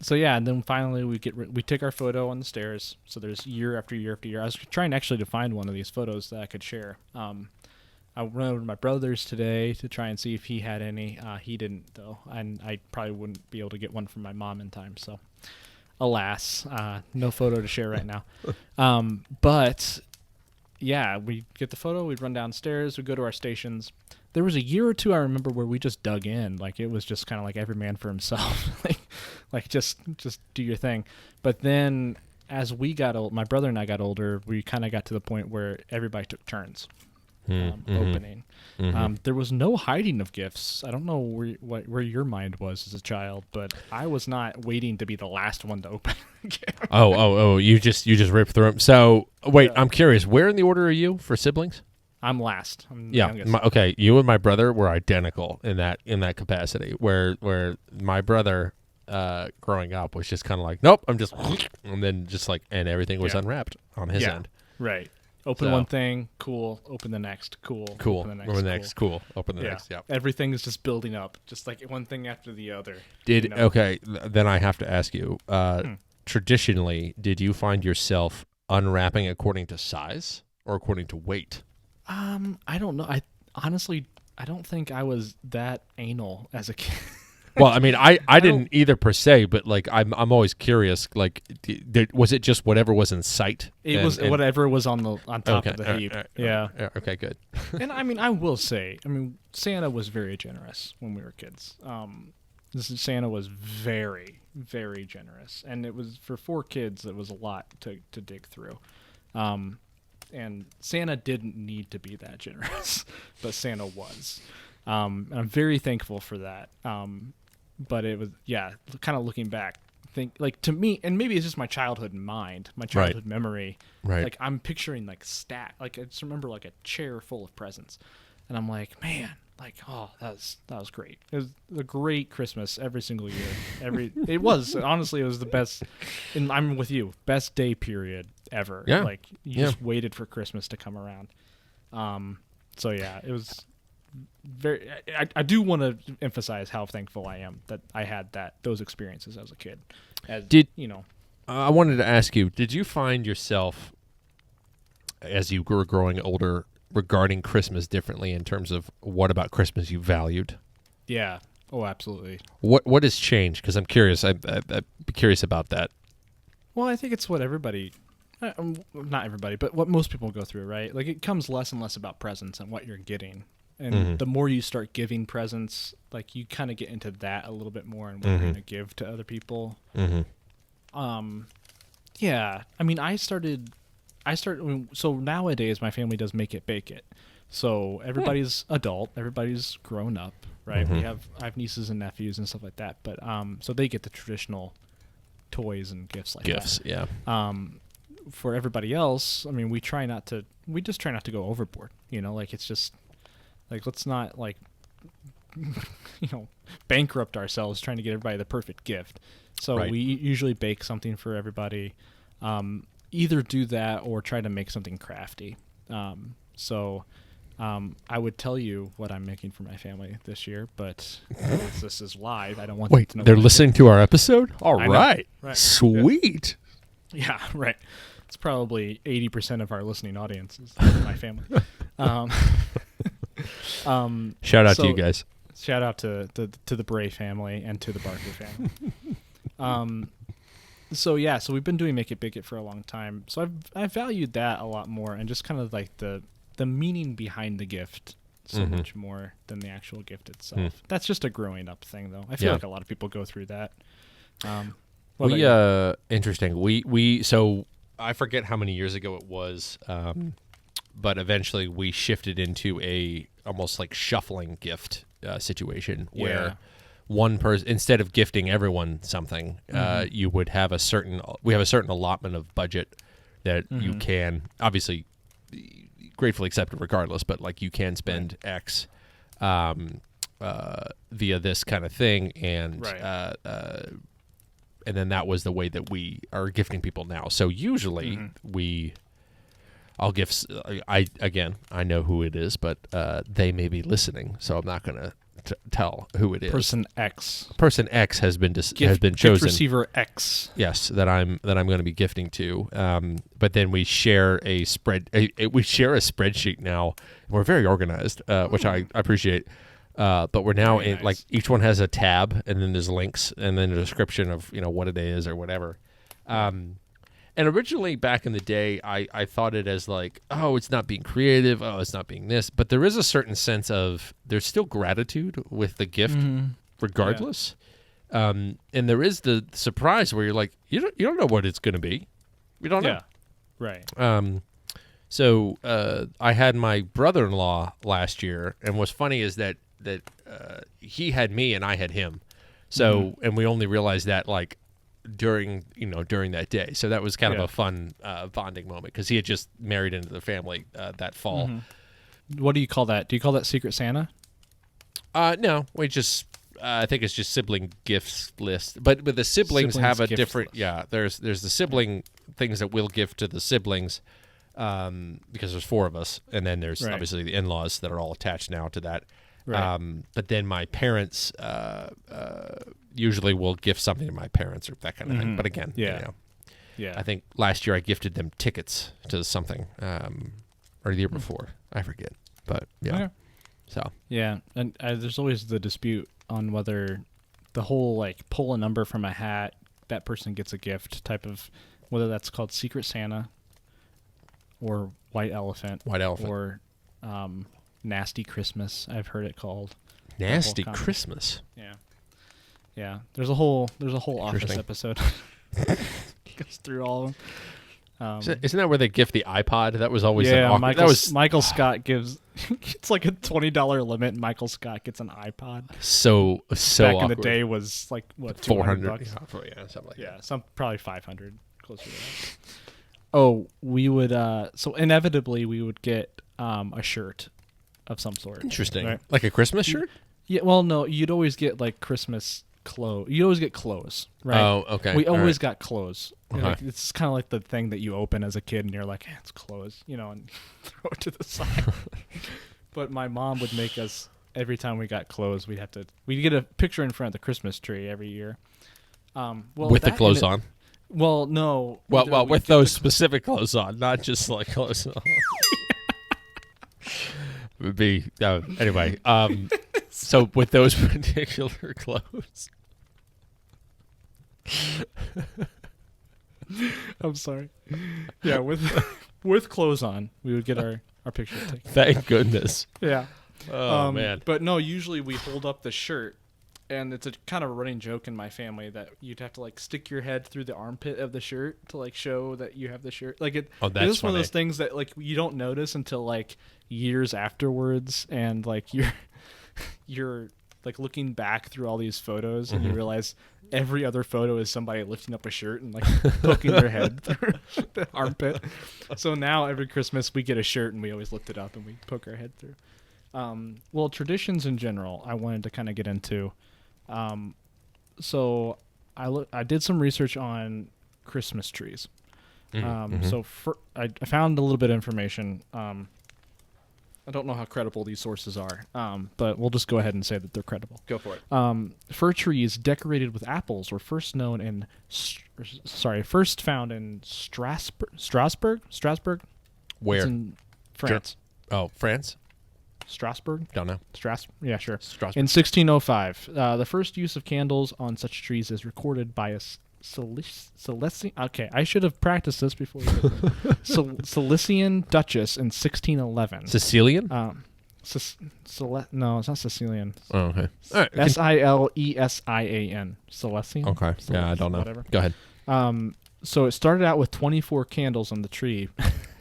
So yeah, and then finally we take our photo on the stairs. So there's year after year after year. I was trying actually to find one of these photos that I could share. I went over to my brother's today to try and see if he had any. He didn't though, and I probably wouldn't be able to get one from my mom in time. So, alas, no photo to share right now. But yeah, we get the photo. We'd run downstairs. We'd go to our stations. There was a year or two I remember where we just dug in, like it was just kind of like every man for himself, like just do your thing. But then as we got old, my brother and I got older, we kind of got to the point where everybody took turns opening. There was no hiding of gifts. I don't know where your mind was as a child, but I was not waiting to be the last one to open a gift. You just ripped through them. So wait, I'm curious. Where in the order are you for siblings? I'm last. I'm the youngest. Okay. You and my brother were identical in that capacity. Where my brother, growing up, was just kind of like, nope, I'm just, and then just like, and everything was unwrapped on his end. Right. Open one thing, cool. Open the next, cool. Cool. Open the next, Open the next, cool. Open the next. Yeah. Everything is just building up, just like one thing after the other. Okay? Then I have to ask you. Traditionally, did you find yourself unwrapping according to size or according to weight? I don't know. I honestly don't think I was that anal as a kid. Well, I mean, I didn't either per se, but like I'm always curious. Like, was it just whatever was in sight? It was whatever was on top of the heap. Yeah. Okay. Good. And I mean, I will say, Santa was very generous when we were kids. Santa was very, very generous, and it was for 4 kids. It was a lot to dig through. And Santa didn't need to be that generous, but Santa was. And I'm very thankful for that. But it was, kind of looking back, to me, and maybe it's just my childhood mind, my childhood memory. Right. Like I'm picturing like I just remember like a chair full of presents, and I'm like, man, like, oh, that was great. It was a great Christmas every single year. It was honestly, it was the best. And I'm with you, best day period ever. Yeah. Like you just waited for Christmas to come around. So yeah, it was very. I do want to emphasize how thankful I am that I had those experiences as a kid. I wanted to ask you, did you find yourself as you were growing older regarding Christmas differently in terms of what about Christmas you valued? Yeah. Oh, absolutely. What has changed? Because I'm curious. I'd be curious about that. Well, I think it's what everybody, not everybody, but what most people go through, right? Like it comes less and less about presents and what you're getting. And the more you start giving presents, like you kind of get into that a little bit more and what you're going to give to other people. Yeah. I mean, so nowadays my family does make it, bake it. So everybody's adult, everybody's grown up, right? I have nieces and nephews and stuff like that. But so they get the traditional toys and gifts like that. Yeah. For everybody else, I mean, we just try not to go overboard. Like it's just like let's not like bankrupt ourselves trying to get everybody the perfect gift. So we usually bake something for everybody. Either do that or try to make something crafty. I would tell you what I'm making for my family this year, but since this is live, I don't want them to know. They're listening to our episode? All right. Sweet. Yeah, right. It's probably 80% of our listening audience is my family. Shout out to you guys. Shout out to the Bray family and to the Barker family. So we've been doing Make It Bake It for a long time. So I've valued that a lot more, and just kind of like the meaning behind the gift so much more than the actual gift itself. That's just a growing up thing, though. I feel like a lot of people go through that. Interesting. So I forget how many years ago it was, but eventually we shifted into a almost like shuffling gift situation where one person, instead of gifting everyone something, you would have we have a certain allotment of budget that you can obviously gratefully accept it regardless, but like you can spend X via this kind of thing, and and then that was the way that we are gifting people now. So usually I'll gift. I know who it is, but they may be listening, so I'm not going to tell who it is. Person X has been chosen. Gift receiver X. Yes, that I'm going to be gifting to. But then we share a spreadsheet now. We're very organized, which I appreciate. But we're now in like each one has a tab, and then there's links, and then a description of what it is or whatever. And originally, back in the day, I thought it as like, oh, it's not being creative, oh, it's not being this. But there is a certain sense of there's still gratitude with the gift, regardless. Yeah. And there is the surprise where you're like, you don't know what it's going to be. You don't know. Right. So I had my brother-in-law last year, and what's funny is that he had me and I had him. So and we only realized that like during that day. So that was kind of a fun bonding moment because he had just married into the family that fall. What do you call that? Do you call that Secret Santa? No, we just I think it's just sibling gifts list. But the siblings have a different list. There's the sibling things that we'll give to the siblings because there's 4 of us, and then there's obviously the in-laws that are all attached now to that. Right. But then my parents usually will gift something to my parents or that kind of thing. But again, I think last year I gifted them tickets to something, or the year before, I forget. But so and there's always the dispute on whether the whole like pull a number from a hat, that person gets a gift type of, whether that's called Secret Santa or White Elephant. Or Nasty Christmas, I've heard it called. Nasty Christmas. Yeah. Yeah. There's a whole Office episode. Goes through all of them. Isn't that where they gift the iPod? That was always Michael Scott gives. It's like a $20 limit. And Michael Scott gets an iPod. So back awkward. in the day was like what, $400. Something like that. Some probably 500, closer to that. Oh, we would. So inevitably we would get a shirt of some sort. Interesting, right? Like a Christmas shirt. Yeah. Well, no, you'd always get like Christmas clothes. You always get clothes, right? Oh, okay. We always got clothes. Okay. Like, it's kind of like the thing that you open as a kid, and you're like, it's clothes, and throw it to the side. But my mom would make us, every time we got clothes, we'd get a picture in front of the Christmas tree every year. With the clothes on. Well, no. Well, with those specific clothes on, not just like clothes on. Would be anyway. So with those particular clothes. I'm sorry. Yeah, with clothes on, we would get our picture taken. Thank goodness. Yeah. Oh man. But no, usually we hold up the shirt, and it's a kind of a running joke in my family that you'd have to like stick your head through the armpit of the shirt to like show that you have the shirt. Like it is one of those things that like you don't notice until like years afterwards, and like you're like looking back through all these photos, and you realize every other photo is somebody lifting up a shirt and like poking their head through the armpit. So now every Christmas we get a shirt and we always lift it up and we poke our head through. Well, traditions in general, I wanted to kind of get into. So I did some research on Christmas trees. So I found a little bit of information. I don't know how credible these sources are, but we'll just go ahead and say that they're credible. Go for it. Fir trees decorated with apples were first found in Strasbourg. Where? It's in France. Oh, France? Strasbourg? Don't know. Yeah, sure. Strasbourg. In 1605, the first use of candles on such trees is recorded by a Silesian. Okay, I should have practiced this before. Silesian Duchess in 1611. Sicilian? No, it's not Sicilian. Oh, okay. All right. Silesian. Silesian. Okay. Yeah, I don't know. Whatever. Go ahead. So it started out with 24 candles on the tree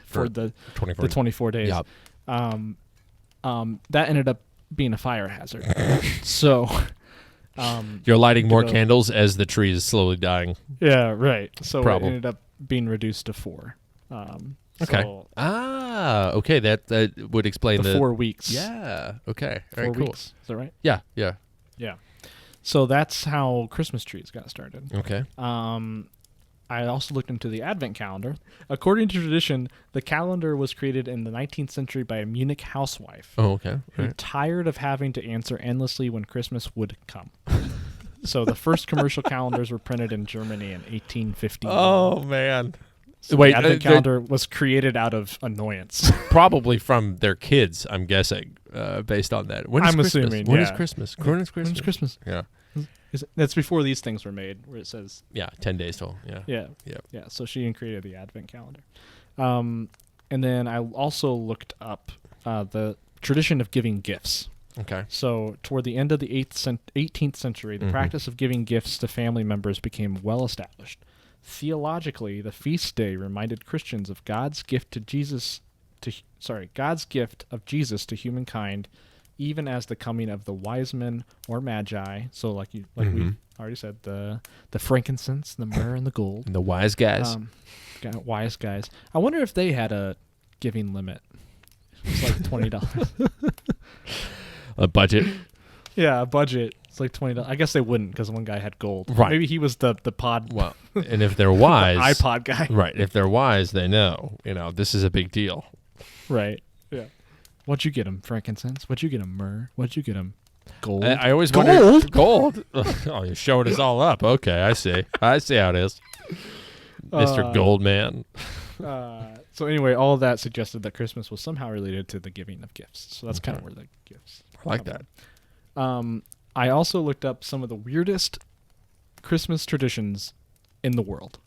for the 24 days. Yep. That ended up being a fire hazard. So you're lighting more candles as the tree is slowly dying. Yeah, right. So Problem. it ended up being reduced to 4. Okay. So okay. That would explain the 4 weeks. Yeah. Okay. All 4 right. Cool. weeks. Is that right? Yeah. Yeah. Yeah. So that's how Christmas trees got started. Okay. I also looked into the Advent calendar. According to tradition, the calendar was created in the 19th century by a Munich housewife Oh, okay. who tired of having to answer endlessly when Christmas would come. So the first commercial calendars were printed in Germany in 1850. Oh man. So Wait, the Advent calendar was created out of annoyance. Probably from their kids, I'm guessing, based on that. I'm assuming. When yeah. is Christmas? When is Christmas? When's Christmas? Yeah. That's before these things were made, where it says 10 days till. Yeah. Yeah. So she created the Advent calendar, and then I also looked up the tradition of giving gifts. Okay. So toward the end of the 18th century, the practice of giving gifts to family members became well established. Theologically, the feast day reminded Christians of God's gift of Jesus to humankind, even as the coming of the wise men or magi. So like we already said, the frankincense, the myrrh, and the gold. And the wise guys. Wise guys. I wonder if they had a giving limit. It's like $20. A budget. Yeah, a budget. It's like $20. I guess they wouldn't because one guy had gold. Right. Maybe he was the pod. Well, and if they're wise, the iPod guy. Right. If they're wise, they know. This is a big deal. Right. Yeah. What'd you get him? Frankincense? What'd you get him? Myrrh? What'd you get him? Gold. I always wonder. Gold. Oh, you're showing us all up. Okay, I see. I see how it is, Mr. Goldman. So anyway, all of that suggested that Christmas was somehow related to the giving of gifts. So that's kind of where the gifts. I like that. I also looked up some of the weirdest Christmas traditions in the world.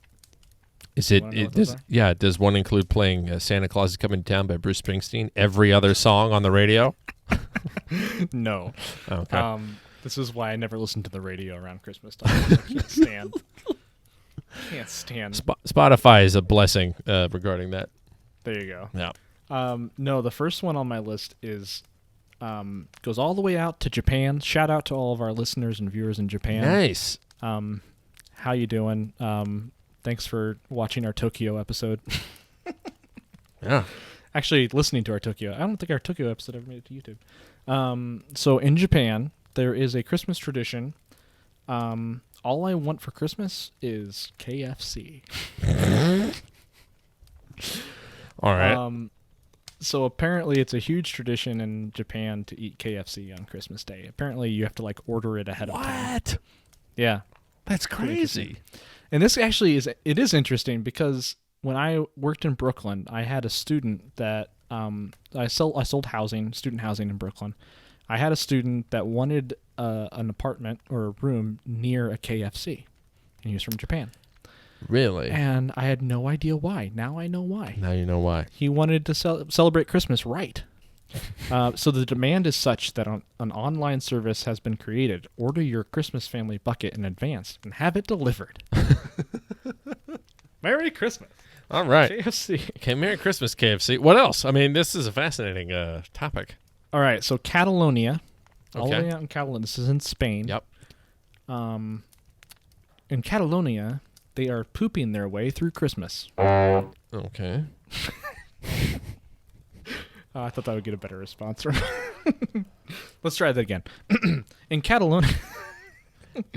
Is does one include playing Santa Claus is Coming to Town by Bruce Springsteen every other song on the radio? No. Okay. This is why I never listen to the radio around Christmas time. I can't stand. Spotify is a blessing regarding that. There you go. Yeah. No, the first one on my list is goes all the way out to Japan. Shout out to all of our listeners and viewers in Japan. Nice. How you doing? Thanks for watching our Tokyo episode. Yeah. Actually, listening to our Tokyo. I don't think our Tokyo episode ever made it to YouTube. So in Japan, there is a Christmas tradition. All I want for Christmas is KFC. All right. So apparently it's a huge tradition in Japan to eat KFC on Christmas Day. Apparently you have to order it ahead of time. What? Yeah. That's crazy. And this actually is interesting because when I worked in Brooklyn, I had a student that I sold student housing in Brooklyn. I had a student that wanted an apartment or a room near a KFC, and he was from Japan. Really? And I had no idea why. Now I know why. Now you know why. He wanted to celebrate Christmas right. So the demand is such that an online service has been created. Order your Christmas family bucket in advance and have it delivered. Merry Christmas. All right. KFC. Okay, Merry Christmas, KFC. What else? I mean, this is a fascinating topic. All right, so Catalonia. All the Okay. way out in Catalonia. This is in Spain. Yep. In Catalonia, they are pooping their way through Christmas. Okay. I thought that would get a better response. Let's try that again. In Catalonia,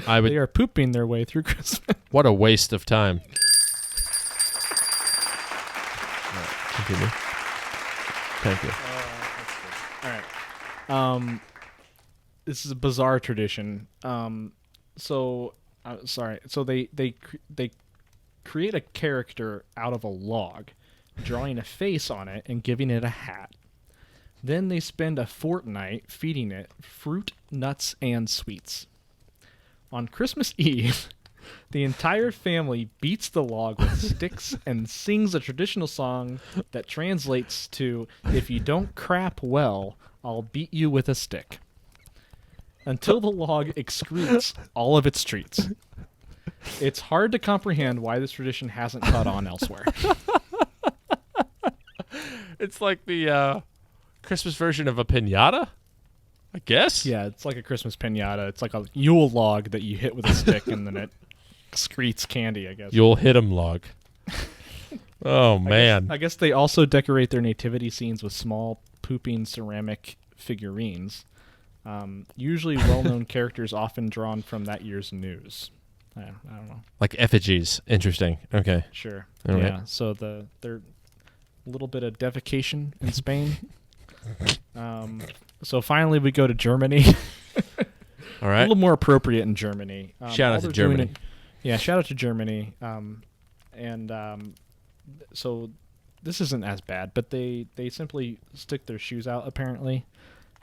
they are pooping their way through Christmas. What a waste of time. Continue. Thank you. All right. This is a bizarre tradition. So they create a character out of a log, drawing a face on it and giving it a hat. Then they spend a fortnight feeding it fruit, nuts, and sweets. On Christmas Eve, the entire family beats the log with sticks and sings a traditional song that translates to, "If you don't crap well, I'll beat you with a stick," until the log excretes all of its treats. It's hard to comprehend why this tradition hasn't caught on elsewhere. It's like the Christmas version of a piñata, I guess? Yeah, it's like a Christmas piñata. It's like a Yule log that you hit with a stick and then it excretes candy, I guess. You'll hit 'em log. Oh, man. I guess they also decorate their nativity scenes with small pooping ceramic figurines. Usually well-known characters often drawn from that year's news. I don't know. Like effigies. Interesting. Okay. Sure. All yeah. right. So they're a little bit of defecation in Spain. So finally we go to Germany. All right. A little more appropriate in Germany. Shout out to Germany. Shout out to Germany. So this isn't as bad, but they simply stick their shoes out apparently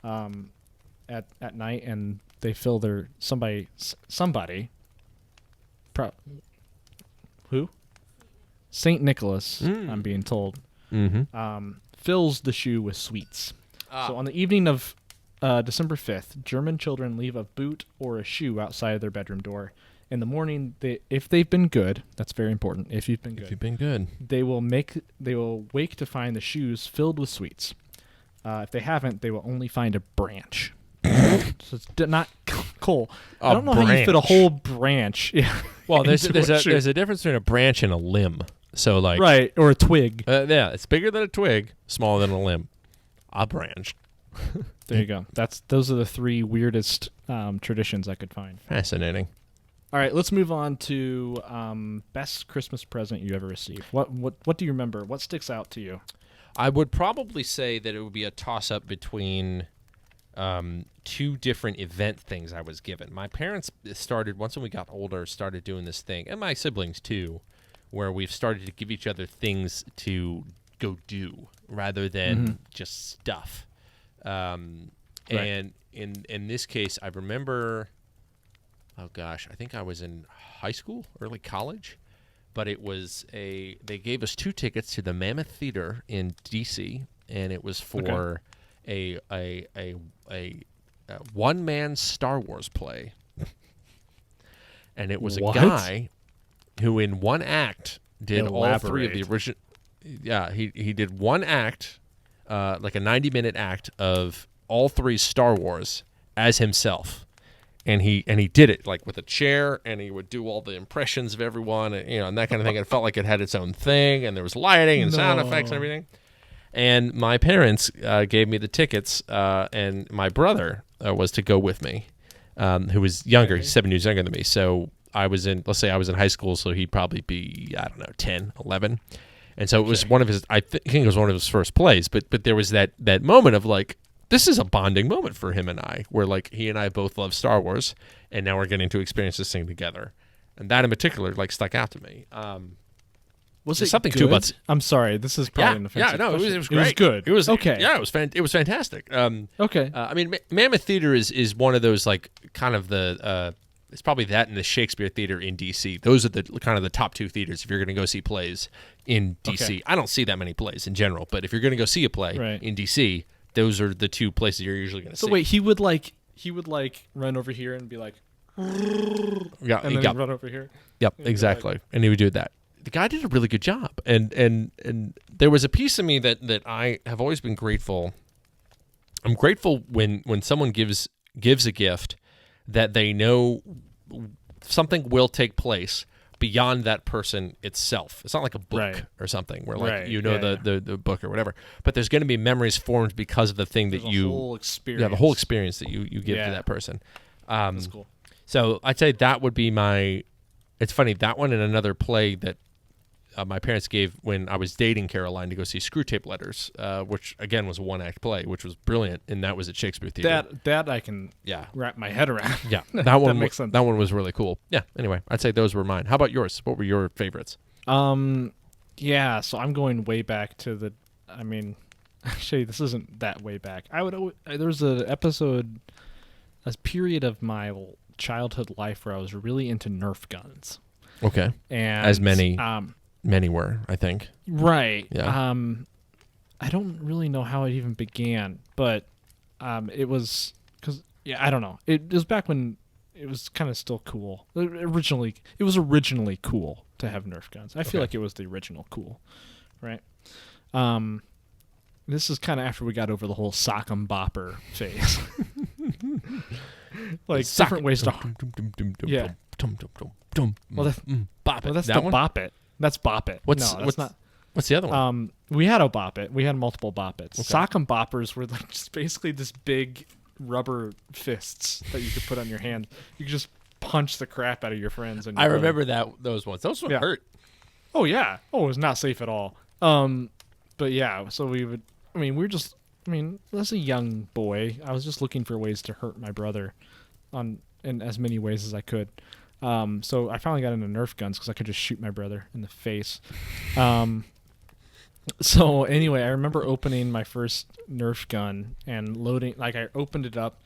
at night, and they fill their somebody who? Saint Nicholas, I'm being told, fills the shoe with sweets. So on the evening of December 5th, German children leave a boot or a shoe outside their bedroom door. In the morning, if they've been good, that's very important. If you've been good, they will wake to find the shoes filled with sweets. If they haven't, they will only find a branch. So it's not Cole. I don't know how you fit a whole branch. Well, there's a difference between a branch and a limb. So right, or a twig. Yeah, it's bigger than a twig, smaller than a limb. A branch. There you go. Those are the three weirdest traditions I could find. Fascinating. All right, let's move on to best Christmas present you ever received. What do you remember? What sticks out to you? I would probably say that it would be a toss-up between two different event things I was given. My parents started, once when we got older, started doing this thing, and my siblings too, where we've started to give each other things to go do rather than just stuff. Right. And in this case, I remember. Oh gosh, I think I was in high school, early college, but it was they gave us 2 tickets to the Mammoth Theater in D.C. and it was for a one-man Star Wars play, and it was What? a guy who in one act did all 3 of the Elaborate. original. Yeah, he did one act, like a 90-minute act of all 3 Star Wars as himself. And he did it like with a chair, and he would do all the impressions of everyone, and, and that kind of thing. It felt like it had its own thing, and there was lighting and sound effects and everything. And my parents gave me the tickets, and my brother was to go with me, who was younger. He's 7 years younger than me. So let's say I was in high school, so he'd probably be, I don't know, 10, 11. And so it was one of his, I think it was one of his first plays, but there was that moment of like, this is a bonding moment for him and I, where like he and I both love Star Wars, and now we're getting to experience this thing together, and that in particular like stuck out to me. Was There's it something good? too about? I'm sorry, this is probably an offensive it question. was great. It was good. It was okay. Yeah, it was fantastic. Okay. I mean, Mammoth Theater is one of those like kind of the it's probably that and the Shakespeare Theater in D.C. Those are the kind of the top 2 theaters if you're going to go see plays in D.C. Okay. I don't see that many plays in general, but if you're going to go see a play in D.C., those are the 2 places you're usually going to see. So wait, he would like run over here and be like, yeah, and then he'd run over here. Yep, exactly. And he would do that. The guy did a really good job, and there was a piece of me that I have always been grateful. I'm grateful when someone gives a gift that they know something will take place beyond that person itself. It's not like a book or something where like the book or whatever, but there's going to be memories formed because of the thing that the whole experience. Yeah, the whole experience that you give to that person. That's cool. So I'd say that would be my. It's funny, that one and another play that my parents gave when I was dating Caroline to go see Screw Tape Letters, which again was a 1-act play, which was brilliant, and that was at Shakespeare Theater. That I can wrap my head around. Yeah, that one makes sense. That one was really cool. Yeah. Anyway, I'd say those were mine. How about yours? What were your favorites? Yeah. So I'm going way back to the. I mean, actually, this isn't that way back. There was a period of my childhood life where I was really into Nerf guns. Okay. And as many were, I think. Right. Yeah. I don't really know how it even began, but it was because I don't know. It was back when it was kind of still cool. It was originally cool to have Nerf guns. I feel like it was the original cool, right? This is kind of after we got over the whole sock 'em bopper phase. Like different ways to yeah. Well, bop it. Well, that's that the one? Bop It. That's Bop It. What's the other one? We had a Bop It. We had multiple Bop It's. Okay. Sock 'em boppers were like just basically this big rubber fists that you could put on your hand. You could just punch the crap out of your friends. And I remember those ones. Those would hurt. Oh yeah. Oh, it was not safe at all. But yeah. So we would. I mean, as a young boy, I was just looking for ways to hurt my brother, in as many ways as I could. So I finally got into Nerf guns because I could just shoot my brother in the face. So anyway, I remember opening my first Nerf gun and loading. Like I opened it up,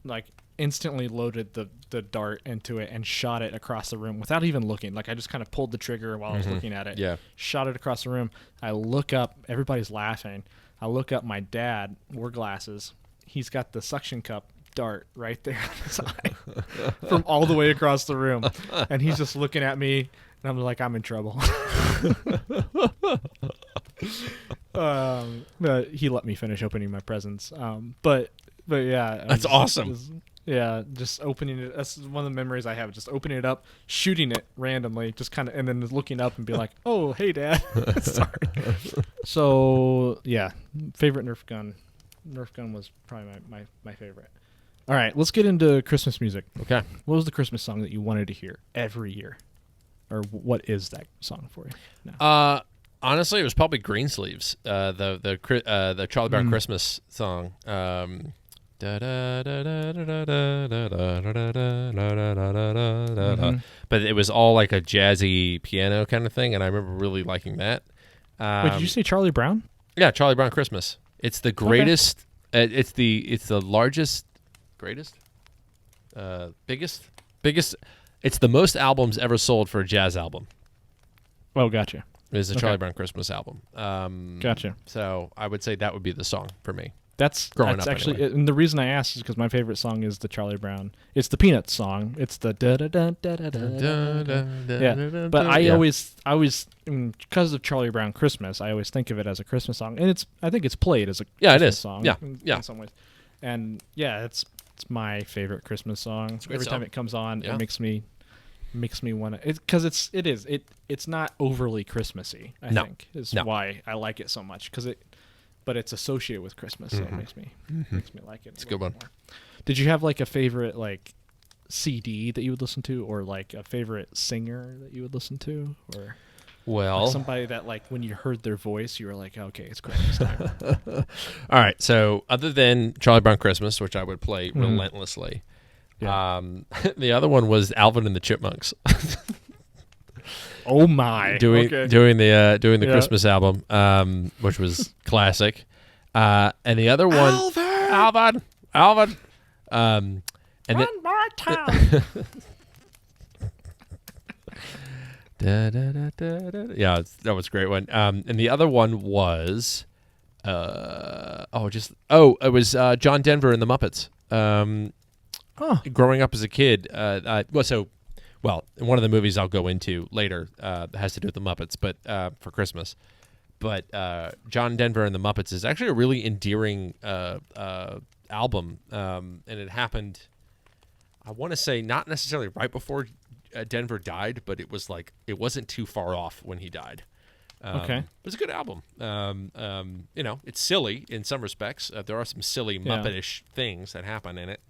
like instantly loaded the dart into it and shot it across the room without even looking. Like I just kind of pulled the trigger while I was looking at it. Yeah. Shot it across the room. I look up. Everybody's laughing. I look up. My dad wore glasses. He's got the suction cup dart right there on his eye from all the way across the room, and he's just looking at me, and I'm like, I'm in trouble. But he let me finish opening my presents. But yeah, that's awesome. Just opening it. That's one of the memories I have. Just opening it up, shooting it randomly, just kind of, and then looking up and be like, "Oh, hey, Dad." Sorry. So yeah, favorite Nerf gun. Nerf gun was probably my favorite. All right, let's get into Christmas music. Okay. What was the Christmas song that you wanted to hear every year? Or what is that song for you now? Honestly, it was probably Greensleeves, the Charlie Brown Christmas song. But it was all like a jazzy piano kind of thing, and I remember really liking that. Wait, did you say Charlie Brown? Yeah, Charlie Brown Christmas. It's the greatest It's the largest, greatest, biggest. It's the most albums ever sold for a jazz album. Oh, gotcha. It's the Charlie Brown Christmas album. Gotcha. So I would say that would be the song for me. That's actually, anyway. and the reason I asked is because my favorite song is the Charlie Brown. It's the Peanuts song. It's the da da da da da da. Yeah, but I always, because of Charlie Brown Christmas, I always think of it as a Christmas song, and I think it's played as a Christmas song. Yeah, in some ways, and yeah, it's my favorite Christmas song. Every time it comes on, it makes me want to, because it's not overly Christmassy. I think is why I like it so much, but it's associated with Christmas, so it makes me like it. It's a good one. More. Did you have like a favorite like CD that you would listen to, or like a favorite singer that you would listen to, or like somebody that like when you heard their voice you were like, okay, it's Christmas time? All right. So other than Charlie Brown Christmas, which I would play relentlessly, the other one was Alvin and the Chipmunks. Oh my! Doing the Christmas album, which was classic, and the other one, Alvin, and one more time. Yeah, that was a great one. And the other one was, it was John Denver and the Muppets. Growing up as a kid, one of the movies I'll go into later has to do with the Muppets, but for Christmas. But John Denver and the Muppets is actually a really endearing album, and it happened, I want to say, not necessarily right before Denver died, but it was like it wasn't too far off when he died. It was a good album. It's silly in some respects. There are some silly Muppetish things that happen in it.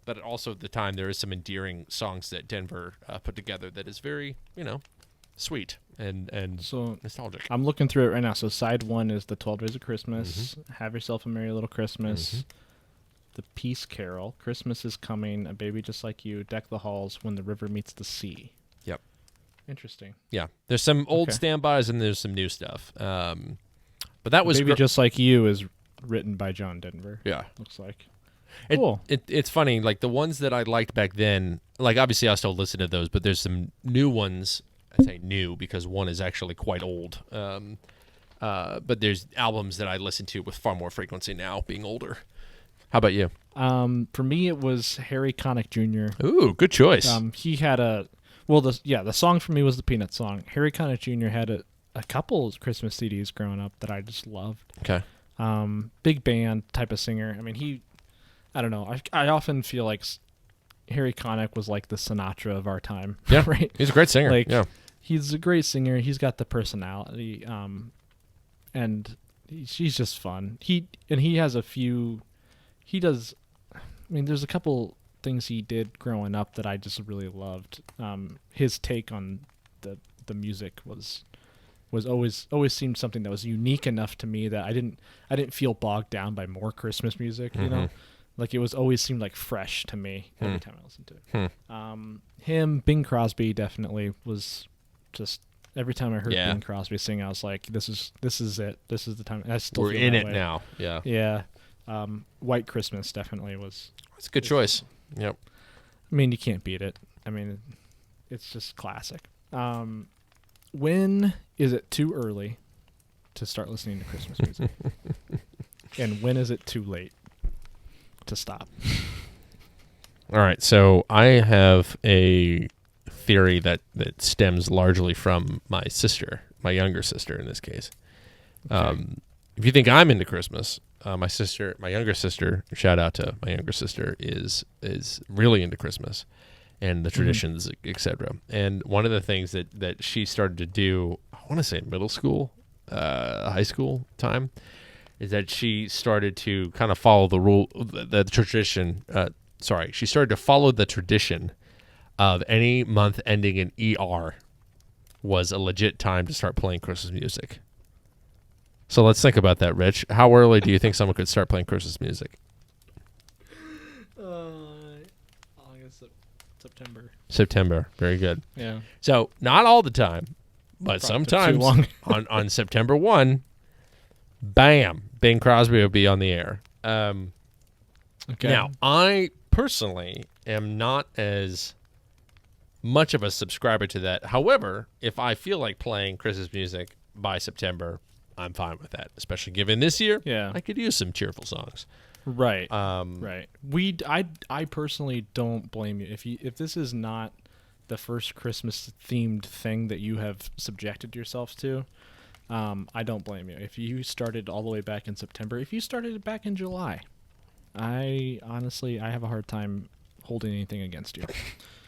But also at the time, there is some endearing songs that Denver put together that is very, sweet and so nostalgic. I'm looking through it right now. So side 1 is the 12 Days of Christmas, Have Yourself a Merry Little Christmas, The Peace Carol, Christmas is Coming, A Baby Just Like You, Deck the Halls, When the River Meets the Sea. Yep. Interesting. Yeah. There's some old standbys and there's some new stuff. But that was... Baby Just Like You is written by John Denver. Yeah. Looks like. Cool. It's funny, like the ones that I liked back then, like obviously I still listen to those, but there's some new ones. I say new because one is actually quite old. But there's albums that I listen to with far more frequency now, being older. How about you? For me, it was Harry Connick Jr. Ooh, good choice. He had the song for me was the Peanuts song. Harry Connick Jr. had a couple of Christmas CDs growing up that I just loved. Okay. Big band type of singer. I mean, I don't know. I often feel like Harry Connick was like the Sinatra of our time. Yeah, right. He's a great singer. Like, he's a great singer. He's got the personality, and he's just fun. He has a few. He does. I mean, there's a couple things he did growing up that I just really loved. His take on the music was always seemed something that was unique enough to me that I didn't feel bogged down by more Christmas music. You know. Like, it was always seemed like fresh to me every time I listened to it. Him, Bing Crosby definitely was just, every time I heard Bing Crosby sing, I was like, this is it. This is the time. I still We're feel in that it way. now. Yeah. Yeah. White Christmas definitely was. It's a good choice. Yep. I mean, you can't beat it. I mean, it's just classic. When is it too early to start listening to Christmas music? And when is it too late to stop? All right, so I have a theory that stems largely from my sister, my younger sister in this case. Okay. If you think I'm into Christmas, my younger sister, shout out to my younger sister, is really into Christmas and the traditions, etc. And one of the things that she started to do, I want to say in middle school, high school time, is that she started to kind of follow the tradition. She started to follow the tradition of any month ending in ER was a legit time to start playing Christmas music. So let's think about that, Rich. How early do you think someone could start playing Christmas music? August, September. September. Very good. Yeah. So not all the time, but Probably sometimes too long. on September 1, bam, Bing Crosby will be on the air. Okay. Now, I personally am not as much of a subscriber to that. However, if I feel like playing Christmas music by September, I'm fine with that. Especially given this year, I could use some cheerful songs. Right. Right. I personally don't blame you if this is not the first Christmas themed thing that you have subjected yourself to. I don't blame you. If you started all the way back in September, if you started it back in July, I have a hard time holding anything against you.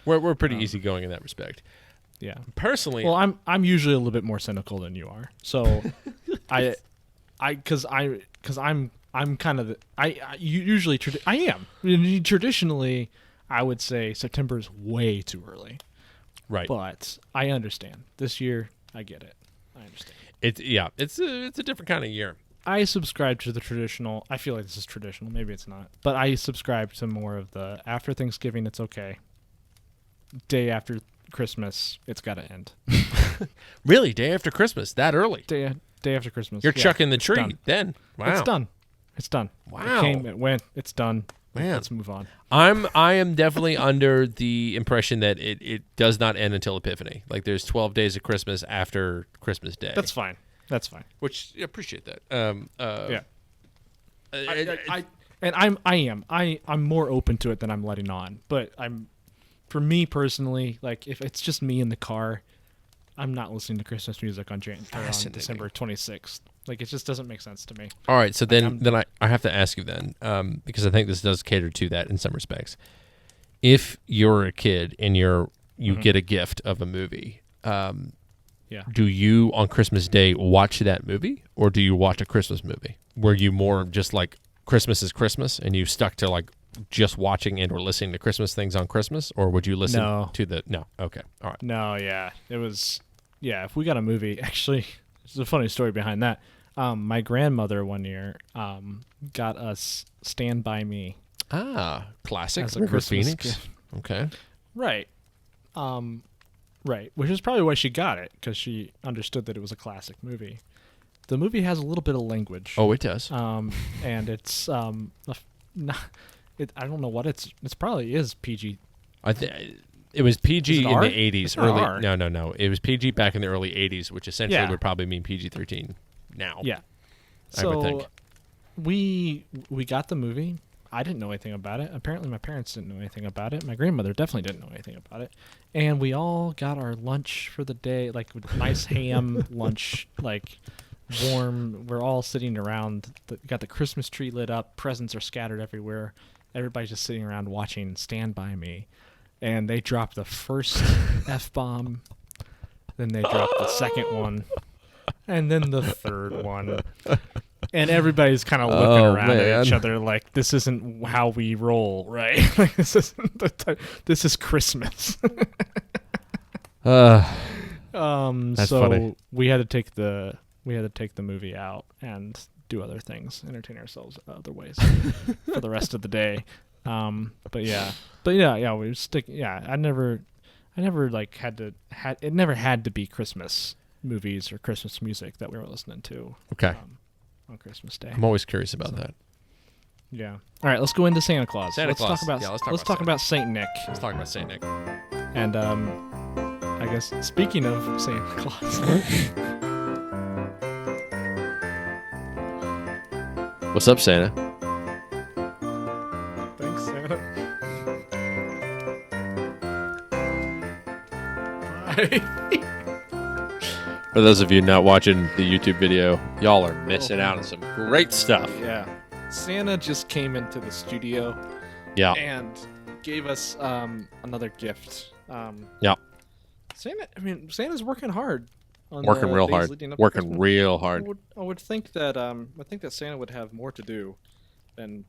We're pretty easygoing in that respect. Yeah. Personally, well, I'm usually a little bit more cynical than you are. So because I'm kind of usually I am traditionally I would say September is way too early. Right. But I understand. This year I get it. I understand. It's a different kind of year. I subscribe to the traditional. I feel like this is traditional. Maybe it's not. But I subscribe to more of the after Thanksgiving, it's okay. Day after Christmas, it's got to end. Really? Day after Christmas? That early? Day after Christmas. You're chucking the tree done. then? Wow. It's done. Wow. It came, it went, it's done. Man. Let's move on. I am definitely under the impression that it does not end until Epiphany. Like there's 12 days of Christmas after Christmas Day. That's fine. Which I appreciate that. Yeah. I'm more open to it than I'm letting on. But for me personally, like if it's just me in the car, I'm not listening to Christmas music on December 26th. Like it just doesn't make sense to me. All right, so then I have to ask you then, because I think this does cater to that in some respects. If you're a kid and you get a gift of a movie, do you on Christmas Day watch that movie, or do you watch a Christmas movie? Were you more just like Christmas is Christmas and you stuck to like just watching and or listening to Christmas things on Christmas, or would you listen to the okay, all right. No, yeah. It was if we got a movie, actually there's a funny story behind that. My grandmother one year got us Stand By Me. Classic as a River Christmas Phoenix. gift. Okay. Right. Right, which is probably why she got it, because she understood that it was a classic movie. The movie has a little bit of language. Oh, it does. And it's I don't know what it's probably is PG. It was PG in R? the 80s. It's not R. No. It was PG back in the early 80s, which essentially Yeah. would probably mean PG-13 now. Yeah. I would think. we got the movie. I didn't know anything about it. Apparently my parents didn't know anything about it. My grandmother definitely didn't know anything about it. And we all got our lunch for the day, like nice ham lunch, like warm. We're all sitting around, got the Christmas tree lit up, presents are scattered everywhere. Everybody's just sitting around watching Stand By Me. And they dropped the first F-bomb, then they dropped the second one, and then the third one. And everybody's kind of looking around at each other like, this isn't how we roll, right? Like, this isn't this is Christmas. That's so funny. we had to take the movie out and do other things, entertain ourselves other ways for the rest of the day. But yeah, we stick. Yeah, I never like it never had to be Christmas movies or Christmas music that we were listening to. Okay. On Christmas Day. I'm always curious about that. Yeah. All right, let's go into Santa Claus. Let's talk about Saint Nick. Let's talk about Saint Nick. And I guess speaking of Santa Claus. What's up, Santa? Thanks, Santa. Bye. For those of you not watching the YouTube video, y'all are missing out on some great stuff. Yeah. Santa just came into the studio. Yeah. And gave us another gift. Yeah. Santa's working hard. Working real hard. Working real hard. I would think that Santa would have more to do than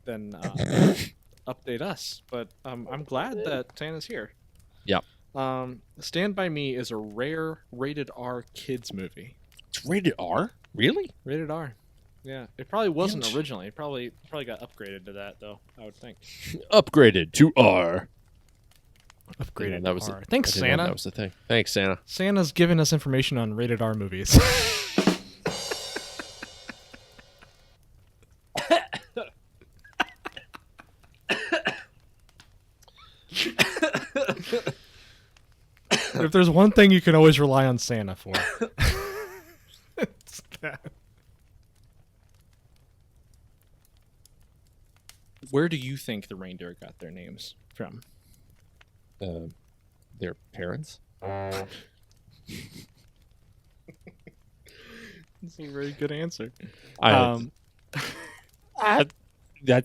update us. But I'm glad that Santa's here. Yeah. Stand By Me is a rare rated R kids movie. It's rated R? Really? Rated R. Yeah. It probably wasn't originally. It probably got upgraded to that though, I would think. Upgraded to R. Upgraded that was to R. Thanks, Santa. That was the thing. Thanks, Santa. Santa's giving us information on rated R movies. If there's one thing you can always rely on Santa for, it's that. Where do you think the reindeer got their names from? Their parents. That's a very good answer. That's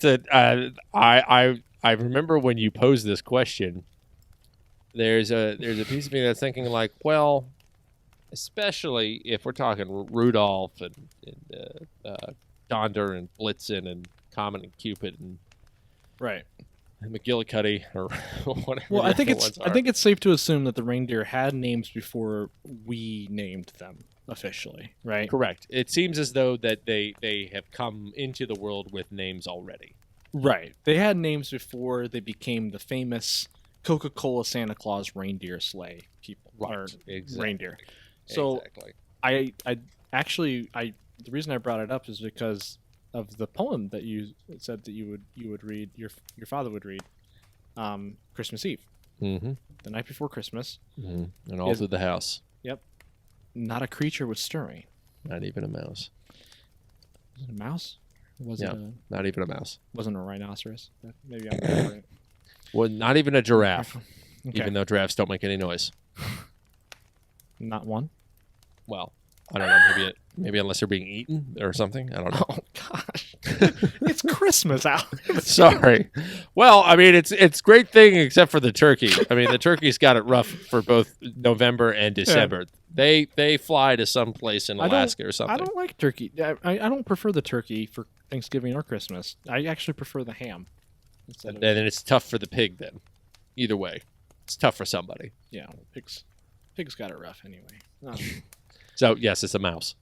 it. I remember when you posed this question. There's a piece of me that's thinking like, well, especially if we're talking Rudolph and Donder and Blitzen and Comet and Cupid and Right. McGillicuddy or whatever. Well, I think it's safe to assume that the reindeer had names before we named them officially, right? Correct. It seems as though that they have come into the world with names already. Right. They had names before they became the famous Coca-Cola Santa Claus reindeer sleigh people. Right. Or Exactly. reindeer. So exactly. I actually the reason I brought it up is because of the poem that you said that you would read, your father would read, Christmas Eve, Mm-hmm. the night before Christmas. Mm-hmm. And all through the house. Yep. Not a creature was stirring. Not even a mouse. Was it a mouse? Was Yeah. it Not even a mouse. wasn't a rhinoceros? Maybe I'm remembering. Well, not even a giraffe. Okay. Even though giraffes don't make any noise. Not one. Well, I don't know. Maybe unless they're being eaten or something. I don't know. Oh gosh, it's Christmas out. Sorry. Well, I mean, it's great thing except for the turkey. I mean, the turkey's got it rough for both November and December. Yeah. They fly to some place in Alaska or something. I don't like turkey. I don't prefer the turkey for Thanksgiving or Christmas. I actually prefer the ham. And then it's tough for the pig then. Either way, it's tough for somebody. Yeah, pigs got it rough anyway. So yes, it's a mouse.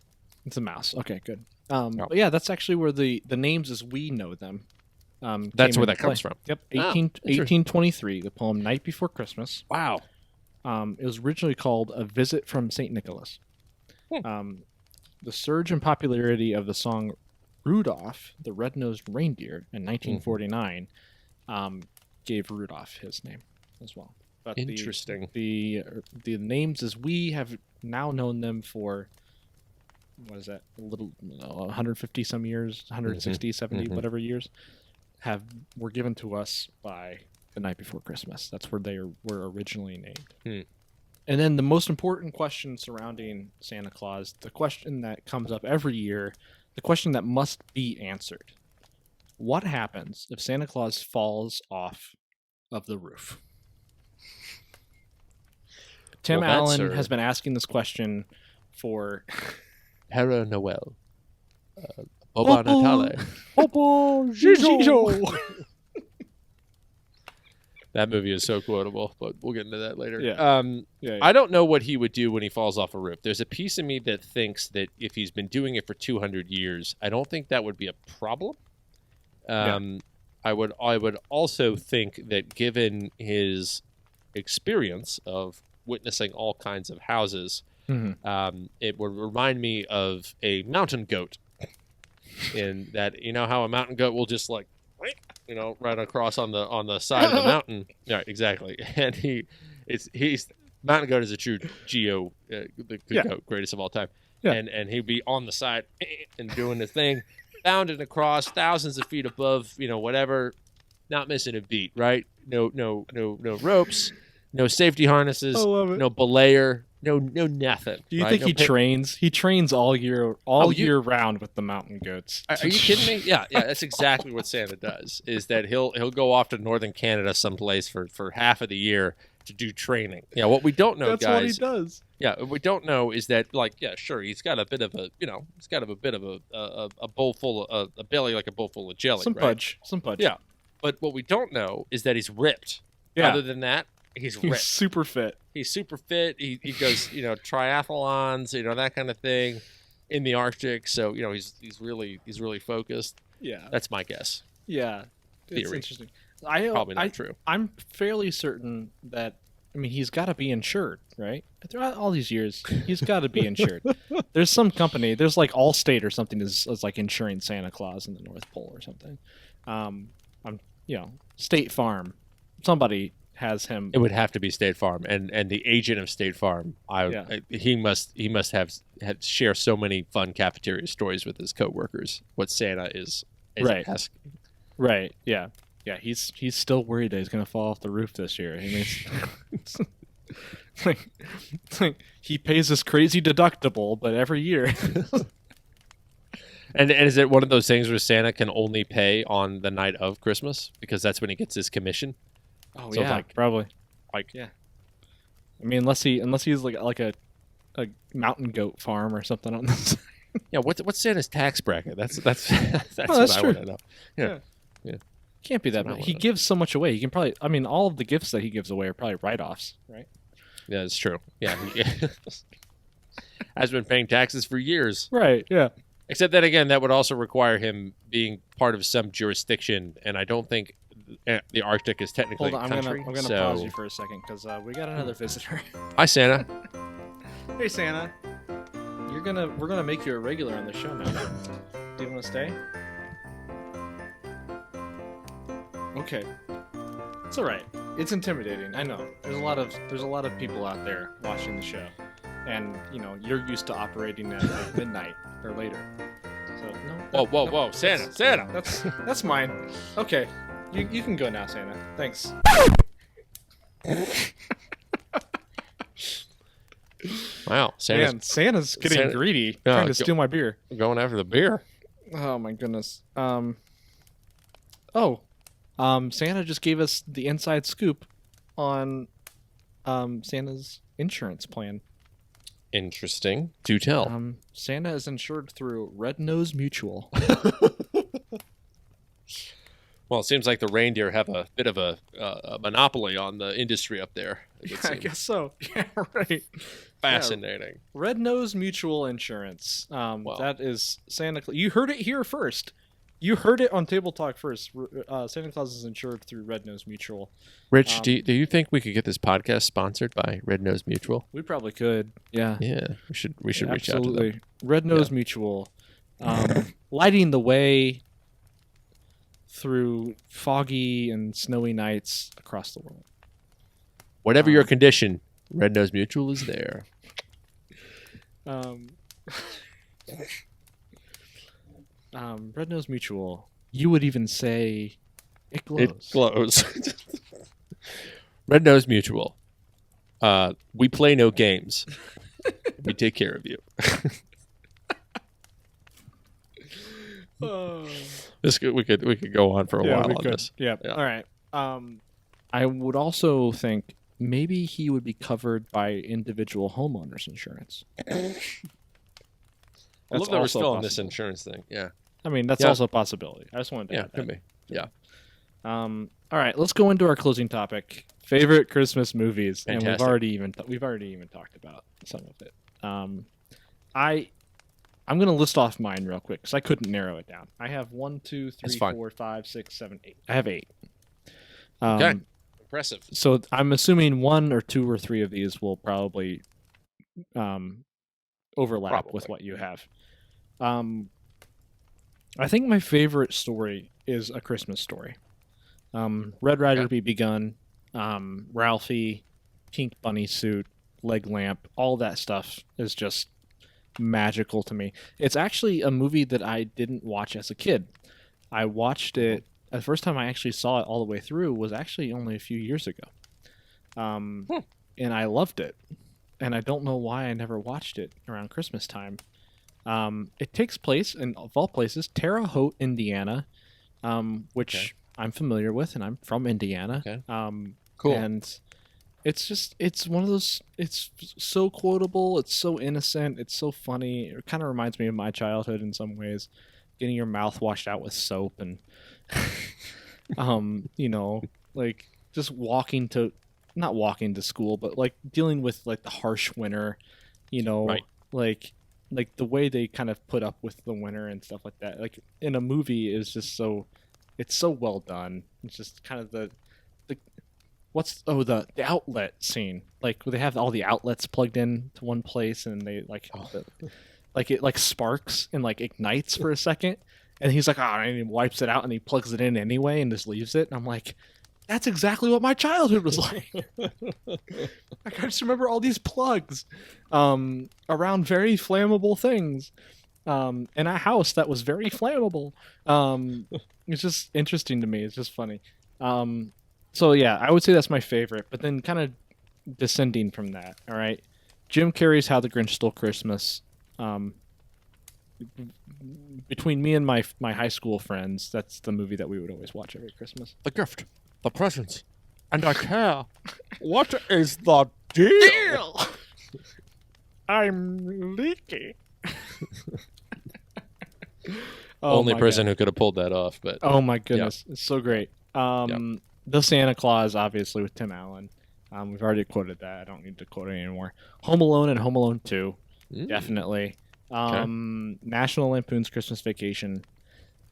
It's a mouse. Okay, good. But yeah, that's actually where the names as we know them. That's where that comes from. Yep, 1823. The poem "Night Before Christmas." Wow. It was originally called "A Visit from Saint Nicholas." The surge in popularity of the song "Rudolph the Red-Nosed Reindeer" in 1949 gave Rudolph his name as well. But interesting. The names as we have now known them for, what is that, a little 150 some years, 160, 70, whatever years, were given to us by the night before Christmas. That's where they were originally named. And then the most important question surrounding Santa Claus, the question that comes up every year, the question that must be answered: what happens if Santa Claus falls off of the roof? Tim Allen has been asking this question for Père Noël. Boba Natale. Popo Gijo. That movie is so quotable, but we'll get into that later. Yeah. I don't know what he would do when he falls off a roof. There's a piece of me that thinks that if he's been doing it for 200 years, I don't think that would be a problem. I would also think that given his experience of witnessing all kinds of houses, it would remind me of a mountain goat. In that, you know how a mountain goat will just like, right across on the side of the mountain. Yeah, exactly. And he's mountain goat is a true the goat, greatest of all time. Yeah. And he'd be on the side and doing the thing, bounding across thousands of feet above, whatever, not missing a beat, right? No ropes, no safety harnesses, no belayer, no nothing. Do you think he trains? He trains all year round with the mountain goats. Are you kidding me? Yeah, that's exactly what Santa does. Is that he'll go off to northern Canada someplace for half of the year to do training. Yeah, what we don't know, that's guys. That's what he does. Yeah, what we don't know is that, sure, he's got a bit of a bowl full of a belly like a bowl full of jelly. Some pudge. Yeah, but what we don't know is that he's ripped. Yeah. Other than that, he's ripped. He's super fit. He's super fit. He goes, triathlons, that kind of thing in the Arctic. So, he's really focused. Yeah. That's my guess. Yeah. Theory. It's interesting. Probably not true. I'm fairly certain that, he's got to be insured, right? Throughout all these years, he's got to be insured. There's some company, there's like Allstate or something is like insuring Santa Claus in the North Pole or something. State Farm. Somebody has him. It would have to be State Farm, and the agent of State Farm. He must have share so many fun cafeteria stories with his coworkers. What Santa is Right. asking. Right. Yeah. Yeah. He's still worried that he's gonna fall off the roof this year. I mean, it's like he pays this crazy deductible, but every year. And is it one of those things where Santa can only pay on the night of Christmas because that's when he gets his commission? Oh so yeah, probably. Yeah. I mean, unless he's like a mountain goat farm or something on this. Yeah. What's Santa's tax bracket? That's what I true. want to know. Yeah. Can't be that much. He gives so much away. He can probably. I mean, all of the gifts that he gives away are probably write-offs, right? Yeah, it's true. Yeah. He has been paying taxes for years. Right. Yeah. Except that, again, that would also require him being part of some jurisdiction, and I don't think the Arctic is technically Hold on, a country. I'm gonna pause you for a second because we got another visitor. Hi, Santa. Hey, Santa. We're gonna make you a regular on the show now. Do you want to stay? Okay. It's all right. It's intimidating. I know. There's a lot of people out there watching the show, and you're used to operating at like midnight or later. So Whoa, Santa. That's mine. Okay, you can go now, Santa. Thanks. Wow, Santa's getting greedy, trying to steal my beer. Going after the beer. Oh my goodness. Santa just gave us the inside scoop on Santa's insurance plan. Interesting. Do tell. Santa is insured through Red Nose Mutual. Well, it seems like the reindeer have a bit of a monopoly on the industry up there. I guess so. Yeah, right. Fascinating. Yeah. Red Nose Mutual Insurance. That is Santa Claus. You heard it here first. You heard it on Table Talk first. Santa Claus is insured through Red Nose Mutual. Rich, do you think we could get this podcast sponsored by Red Nose Mutual? We probably could. Yeah. Yeah. We should reach out to them. Absolutely. Red Nose Mutual. Lighting the way through foggy and snowy nights across the world. Whatever your condition, Red Nose Mutual is there. Red Nose Mutual. You would even say it glows. It glows. Red Nose Mutual. We play no games. We take care of you. We could go on for a while on this. Yeah. All right. I would also think maybe he would be covered by individual homeowners insurance. I love that we're still on this insurance thing. Yeah. I mean, that's also a possibility. I just wanted to add that. Could be. Yeah. All right, let's go into our closing topic: favorite Christmas movies. Fantastic. And we've already even talked about some of it. I'm gonna list off mine real quick because I couldn't narrow it down. I have 1, 2, 3, 4, 5, 6, 7, 8. I have 8. Okay. Impressive. So I'm assuming 1 or 2 or 3 of these will probably overlap with what you have. I think my favorite story is A Christmas Story. Red Ryder BB gun, Ralphie, pink bunny suit, leg lamp, all that stuff is just magical to me. It's actually a movie that I didn't watch as a kid. I watched it, the first time I actually saw it all the way through was actually only a few years ago. And I loved it. And I don't know why I never watched it around Christmas time. It takes place in, of all places, Terre Haute, Indiana, which I'm familiar with, and I'm from Indiana. Okay. Cool. And it's one of those, it's so quotable, it's so innocent, it's so funny. It kind of reminds me of my childhood in some ways, getting your mouth washed out with soap and, like just not walking to school, but like dealing with like the harsh winter, Right. like the way they kind of put up with the winter and stuff like that. Like in a movie is just it's so well done. It's just kind of the outlet scene, like where they have all the outlets plugged in to one place and they it like sparks and like ignites for a second, and he's like, and he wipes it out and he plugs it in anyway and just leaves it. And I'm like, that's exactly what my childhood was like. I just remember all these plugs around very flammable things in a house that was very flammable. It's just interesting to me. It's just funny. So yeah, I would say that's my favorite. But then kind of descending from that, all right? Jim Carrey's How the Grinch Stole Christmas. Between me and my high school friends, that's the movie that we would always watch every Christmas. The gift, the presents, and I care. What is the deal? I'm leaky. Only person who could have pulled that off, but oh my goodness, it's so great. The Santa Claus, obviously, with Tim Allen. We've already quoted that. I don't need to quote it anymore. Home Alone and Home Alone 2, definitely. National Lampoon's Christmas Vacation,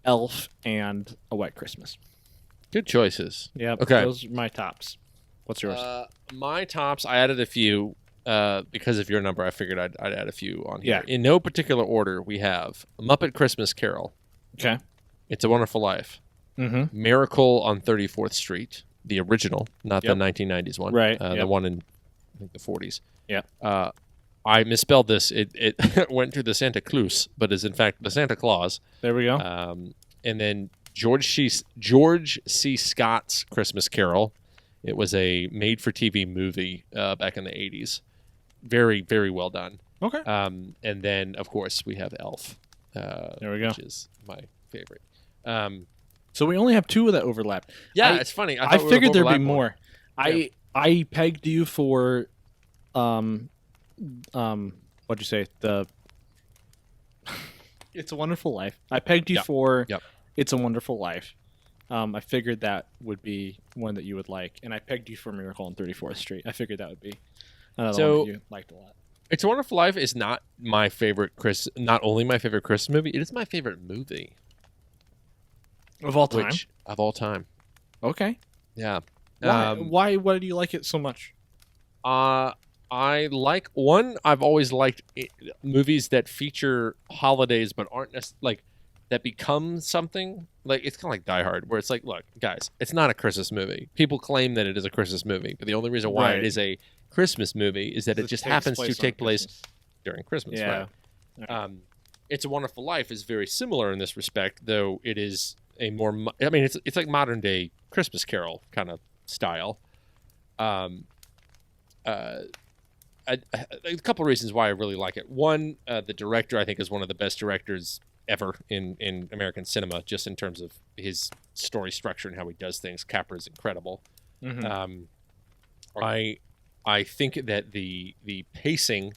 Elf, and A Wet Christmas. Good choices. Yeah. Okay. Those are my tops. What's yours? My tops, I added a few because of your number. I figured I'd add a few on here. Yeah. In no particular order, we have Muppet Christmas Carol. Okay. It's a Wonderful Life. Mm-hmm. Miracle on 34th Street, the original, not the 1990s one. Right. The one in, I think, the 40s. Yeah. I misspelled this. It went through the Santa Claus, but is in fact the Santa Claus. There we go. And then George C. Scott's Christmas Carol. It was a made-for-TV movie back in the 80s. Very, very well done. Okay. And then, of course, we have Elf. There we go. Which is my favorite. So we only have two that overlap. Yeah, it's funny. I figured there'd be more. Yeah. I pegged you for, what'd you say? It's a Wonderful Life. I pegged you for It's a Wonderful Life. I figured that would be one that you would like, and I pegged you for Miracle on 34th Street. I figured that would be another one that you liked a lot. It's a Wonderful Life is not my favorite not only my favorite Christmas movie, it is my favorite movie. Of all time? Of all time. Okay. Yeah. Why do you like it so much? I like I've always liked movies that feature holidays but aren't like that become something. Like it's kind of like Die Hard, where it's like, look, guys, it's not a Christmas movie. People claim that it is a Christmas movie, but the only reason why it is a Christmas movie is that it just happens to take place during Christmas. Yeah. Right? It's a Wonderful Life is very similar in this respect, though it is a more. I mean, it's like modern day Christmas Carol kind of style. A couple of reasons why I really like it. One, the director I think is one of the best directors ever in American cinema, just in terms of his story structure and how he does things. Capra is incredible. Mm-hmm. I think that the pacing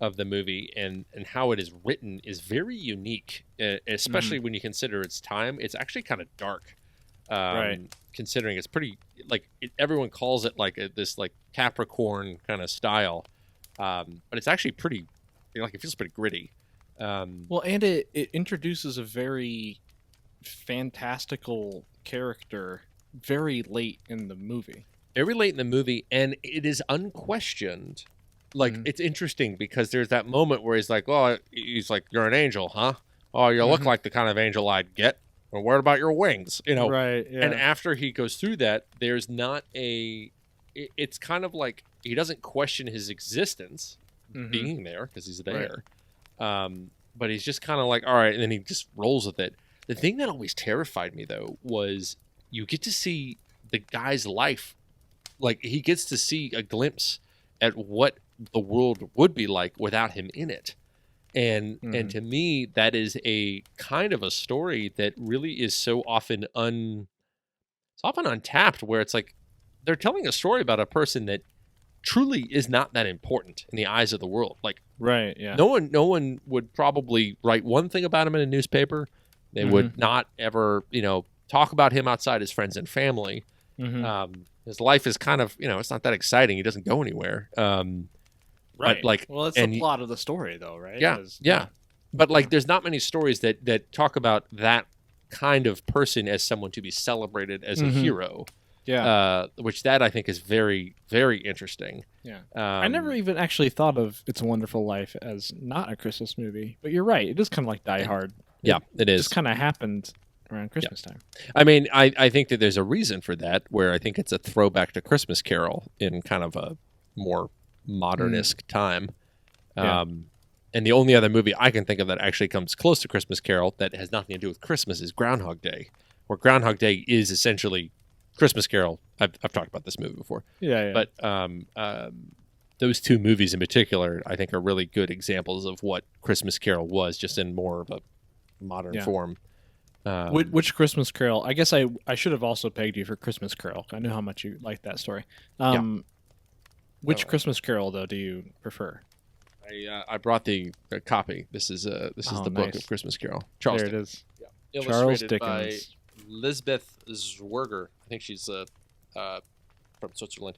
of the movie and how it is written is very unique, especially when you consider it's time. It's actually kind of dark, considering it's pretty everyone calls it like this like Capricorn kind of style, but it's actually pretty it feels pretty gritty. Well, and it introduces a very fantastical character very late in the movie. Very late in the movie, and it is unquestioned. Like, it's interesting because there's that moment where he's like, you're an angel, huh? Oh, you look like the kind of angel I'd get. Well, what about your wings? You know? Right, yeah. And after he goes through that, there's not it's kind of like he doesn't question his existence being there because he's there. Right. But he's just kind of like, all right, and then he just rolls with it. The thing that always terrified me, though, was you get to see the guy's life. Like, he gets to see a glimpse at what the world would be like without him in it. And to me, that is a kind of a story that really is so often it's often untapped, where it's like they're telling a story about a person that truly is not that important in the eyes of the world. Like, right, yeah. No one would probably write one thing about him in a newspaper. They would not ever, talk about him outside his friends and family. His life is kind of, it's not that exciting. He doesn't go anywhere. Right. But that's the plot of the story, though, right? Yeah. But there's not many stories that talk about that kind of person as someone to be celebrated as a hero. Yeah. Which that I think is very, very interesting. Yeah. I never even actually thought of It's a Wonderful Life as not a Christmas movie, but you're right. It is kind of like Die Hard. Yeah, it is. Just kind of happened around Christmas time. I mean, I think that there's a reason for that, where I think it's a throwback to Christmas Carol in kind of a more modern-esque time. Yeah. And the only other movie I can think of that actually comes close to Christmas Carol that has nothing to do with Christmas is Groundhog Day, where Groundhog Day is essentially Christmas Carol. I've talked about this movie before. Yeah. But those two movies in particular, I think, are really good examples of what Christmas Carol was, just in more of a modern form. Which Christmas Carol? I guess I should have also pegged you for Christmas Carol. I knew how much you liked that story. Which Christmas Carol, though, do you prefer? I brought the copy. This is the book of Christmas Carol. Charles there Dickens. it is. Yeah. Charles Illustrated Dickens. by Lisbeth Zwerger. I think she's from Switzerland.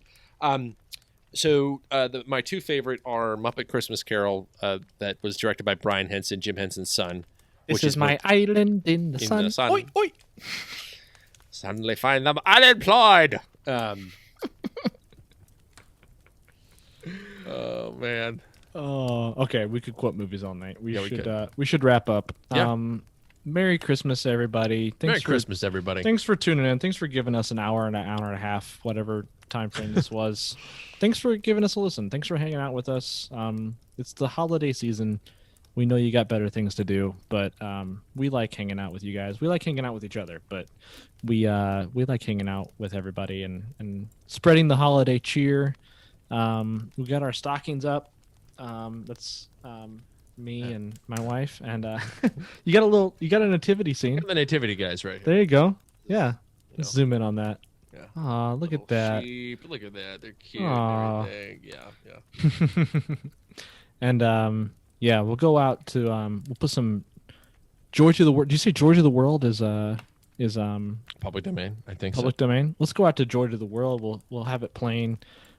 So my two favorite are Muppet Christmas Carol, that was directed by Brian Henson, Jim Henson's son. This is my island in the sun. Oi, oi. Suddenly find them unemployed. Oh man. Oh, okay. We could quote movies all night. We could. We should wrap up. Yeah. Merry Christmas, everybody. Merry Christmas, everybody. Thanks for tuning in. Thanks for giving us an hour and a half, whatever time frame this was. Thanks for giving us a listen. Thanks for hanging out with us. It's the holiday season. We know you got better things to do, but we like hanging out with you guys. We like hanging out with each other, but we like hanging out with everybody and spreading the holiday cheer. We got our stockings up. That's me and my wife, and you got a nativity scene. The nativity guys right here. There you go. Yeah, let's zoom in on that. Yeah. Aw, look at that. Sheep. Look at that. They're cute. Aww. And everything. Yeah. And yeah, we'll go out to we'll put some Joy to the World. Did you say Joy to the World is Public domain, I think. public domain? Let's go out to Joy to the World. We'll have it playing,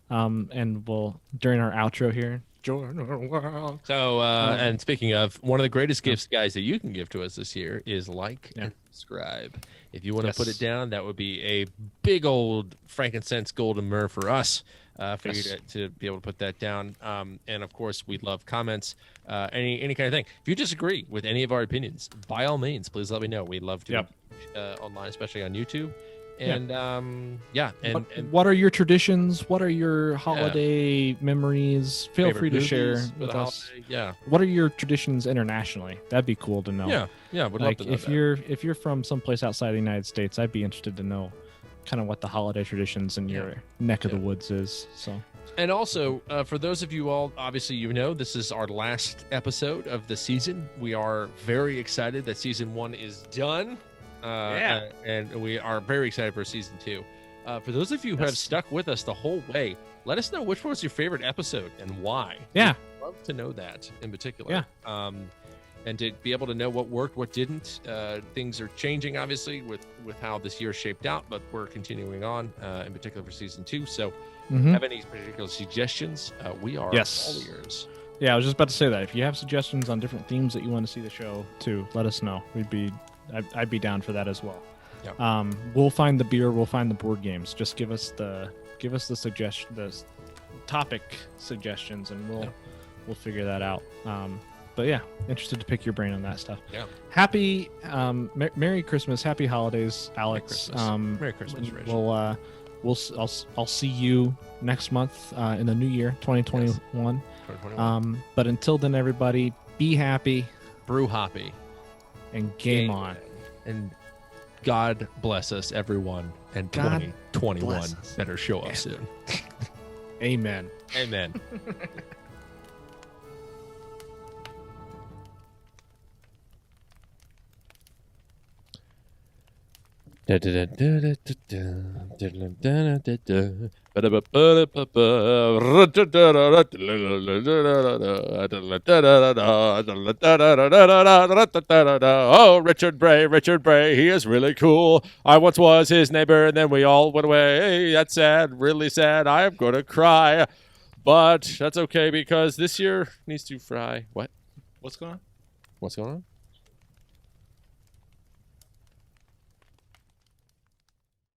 and we'll during our outro here. Joy to the World. So, and speaking of, one of the greatest gifts, guys, that you can give to us this year is like and subscribe. If you want to put it down, that would be a big old frankincense, gold, and myrrh for us. For you to be able to put that down. And of course, we'd love comments, any kind of thing. If you disagree with any of our opinions, by all means, please let me know. We'd love to online, especially on YouTube. And what are your traditions? What are your holiday memories? Feel free to share with us. Yeah. What are your traditions internationally? That'd be cool to know. Yeah. Would love to know if you're from someplace outside the United States, I'd be interested to know kind of what the holiday traditions in your neck of the woods is. So, and also for those of you all, obviously, this is our last episode of the season. We are very excited that season 1 is done. And we are very excited for season 2. For those of you who have stuck with us the whole way, let us know which one was your favorite episode and why. Yeah, we'd love to know that in particular. Yeah. And to be able to know what worked, what didn't. Things are changing, obviously, with how this year shaped out, but we're continuing on, in particular for season 2. So, have any particular suggestions? We are all ears. Yeah, I was just about to say that. If you have suggestions on different themes that you want to see the show too, let us know. I'd be down for that as well. Yep. We'll find the beer. We'll find the board games. Just give us the suggestion, the topic suggestions, and we'll figure that out. But yeah, interested to pick your brain on that stuff. Yeah. Happy Merry Christmas, Happy Holidays, Alex. Merry Christmas, Rich. I'll see you next month in the new year, 2021. Yes. But until then, everybody, be happy, brew hoppy, and game on. And God bless us, everyone. And 2021 better show up soon. Amen. Amen. Oh, Richard Bray, he is really cool. I once was his neighbor, and then we all went away. That's sad, really sad. I am going to cry. But that's okay, because this year needs to fry. What? What's going on? What's going on?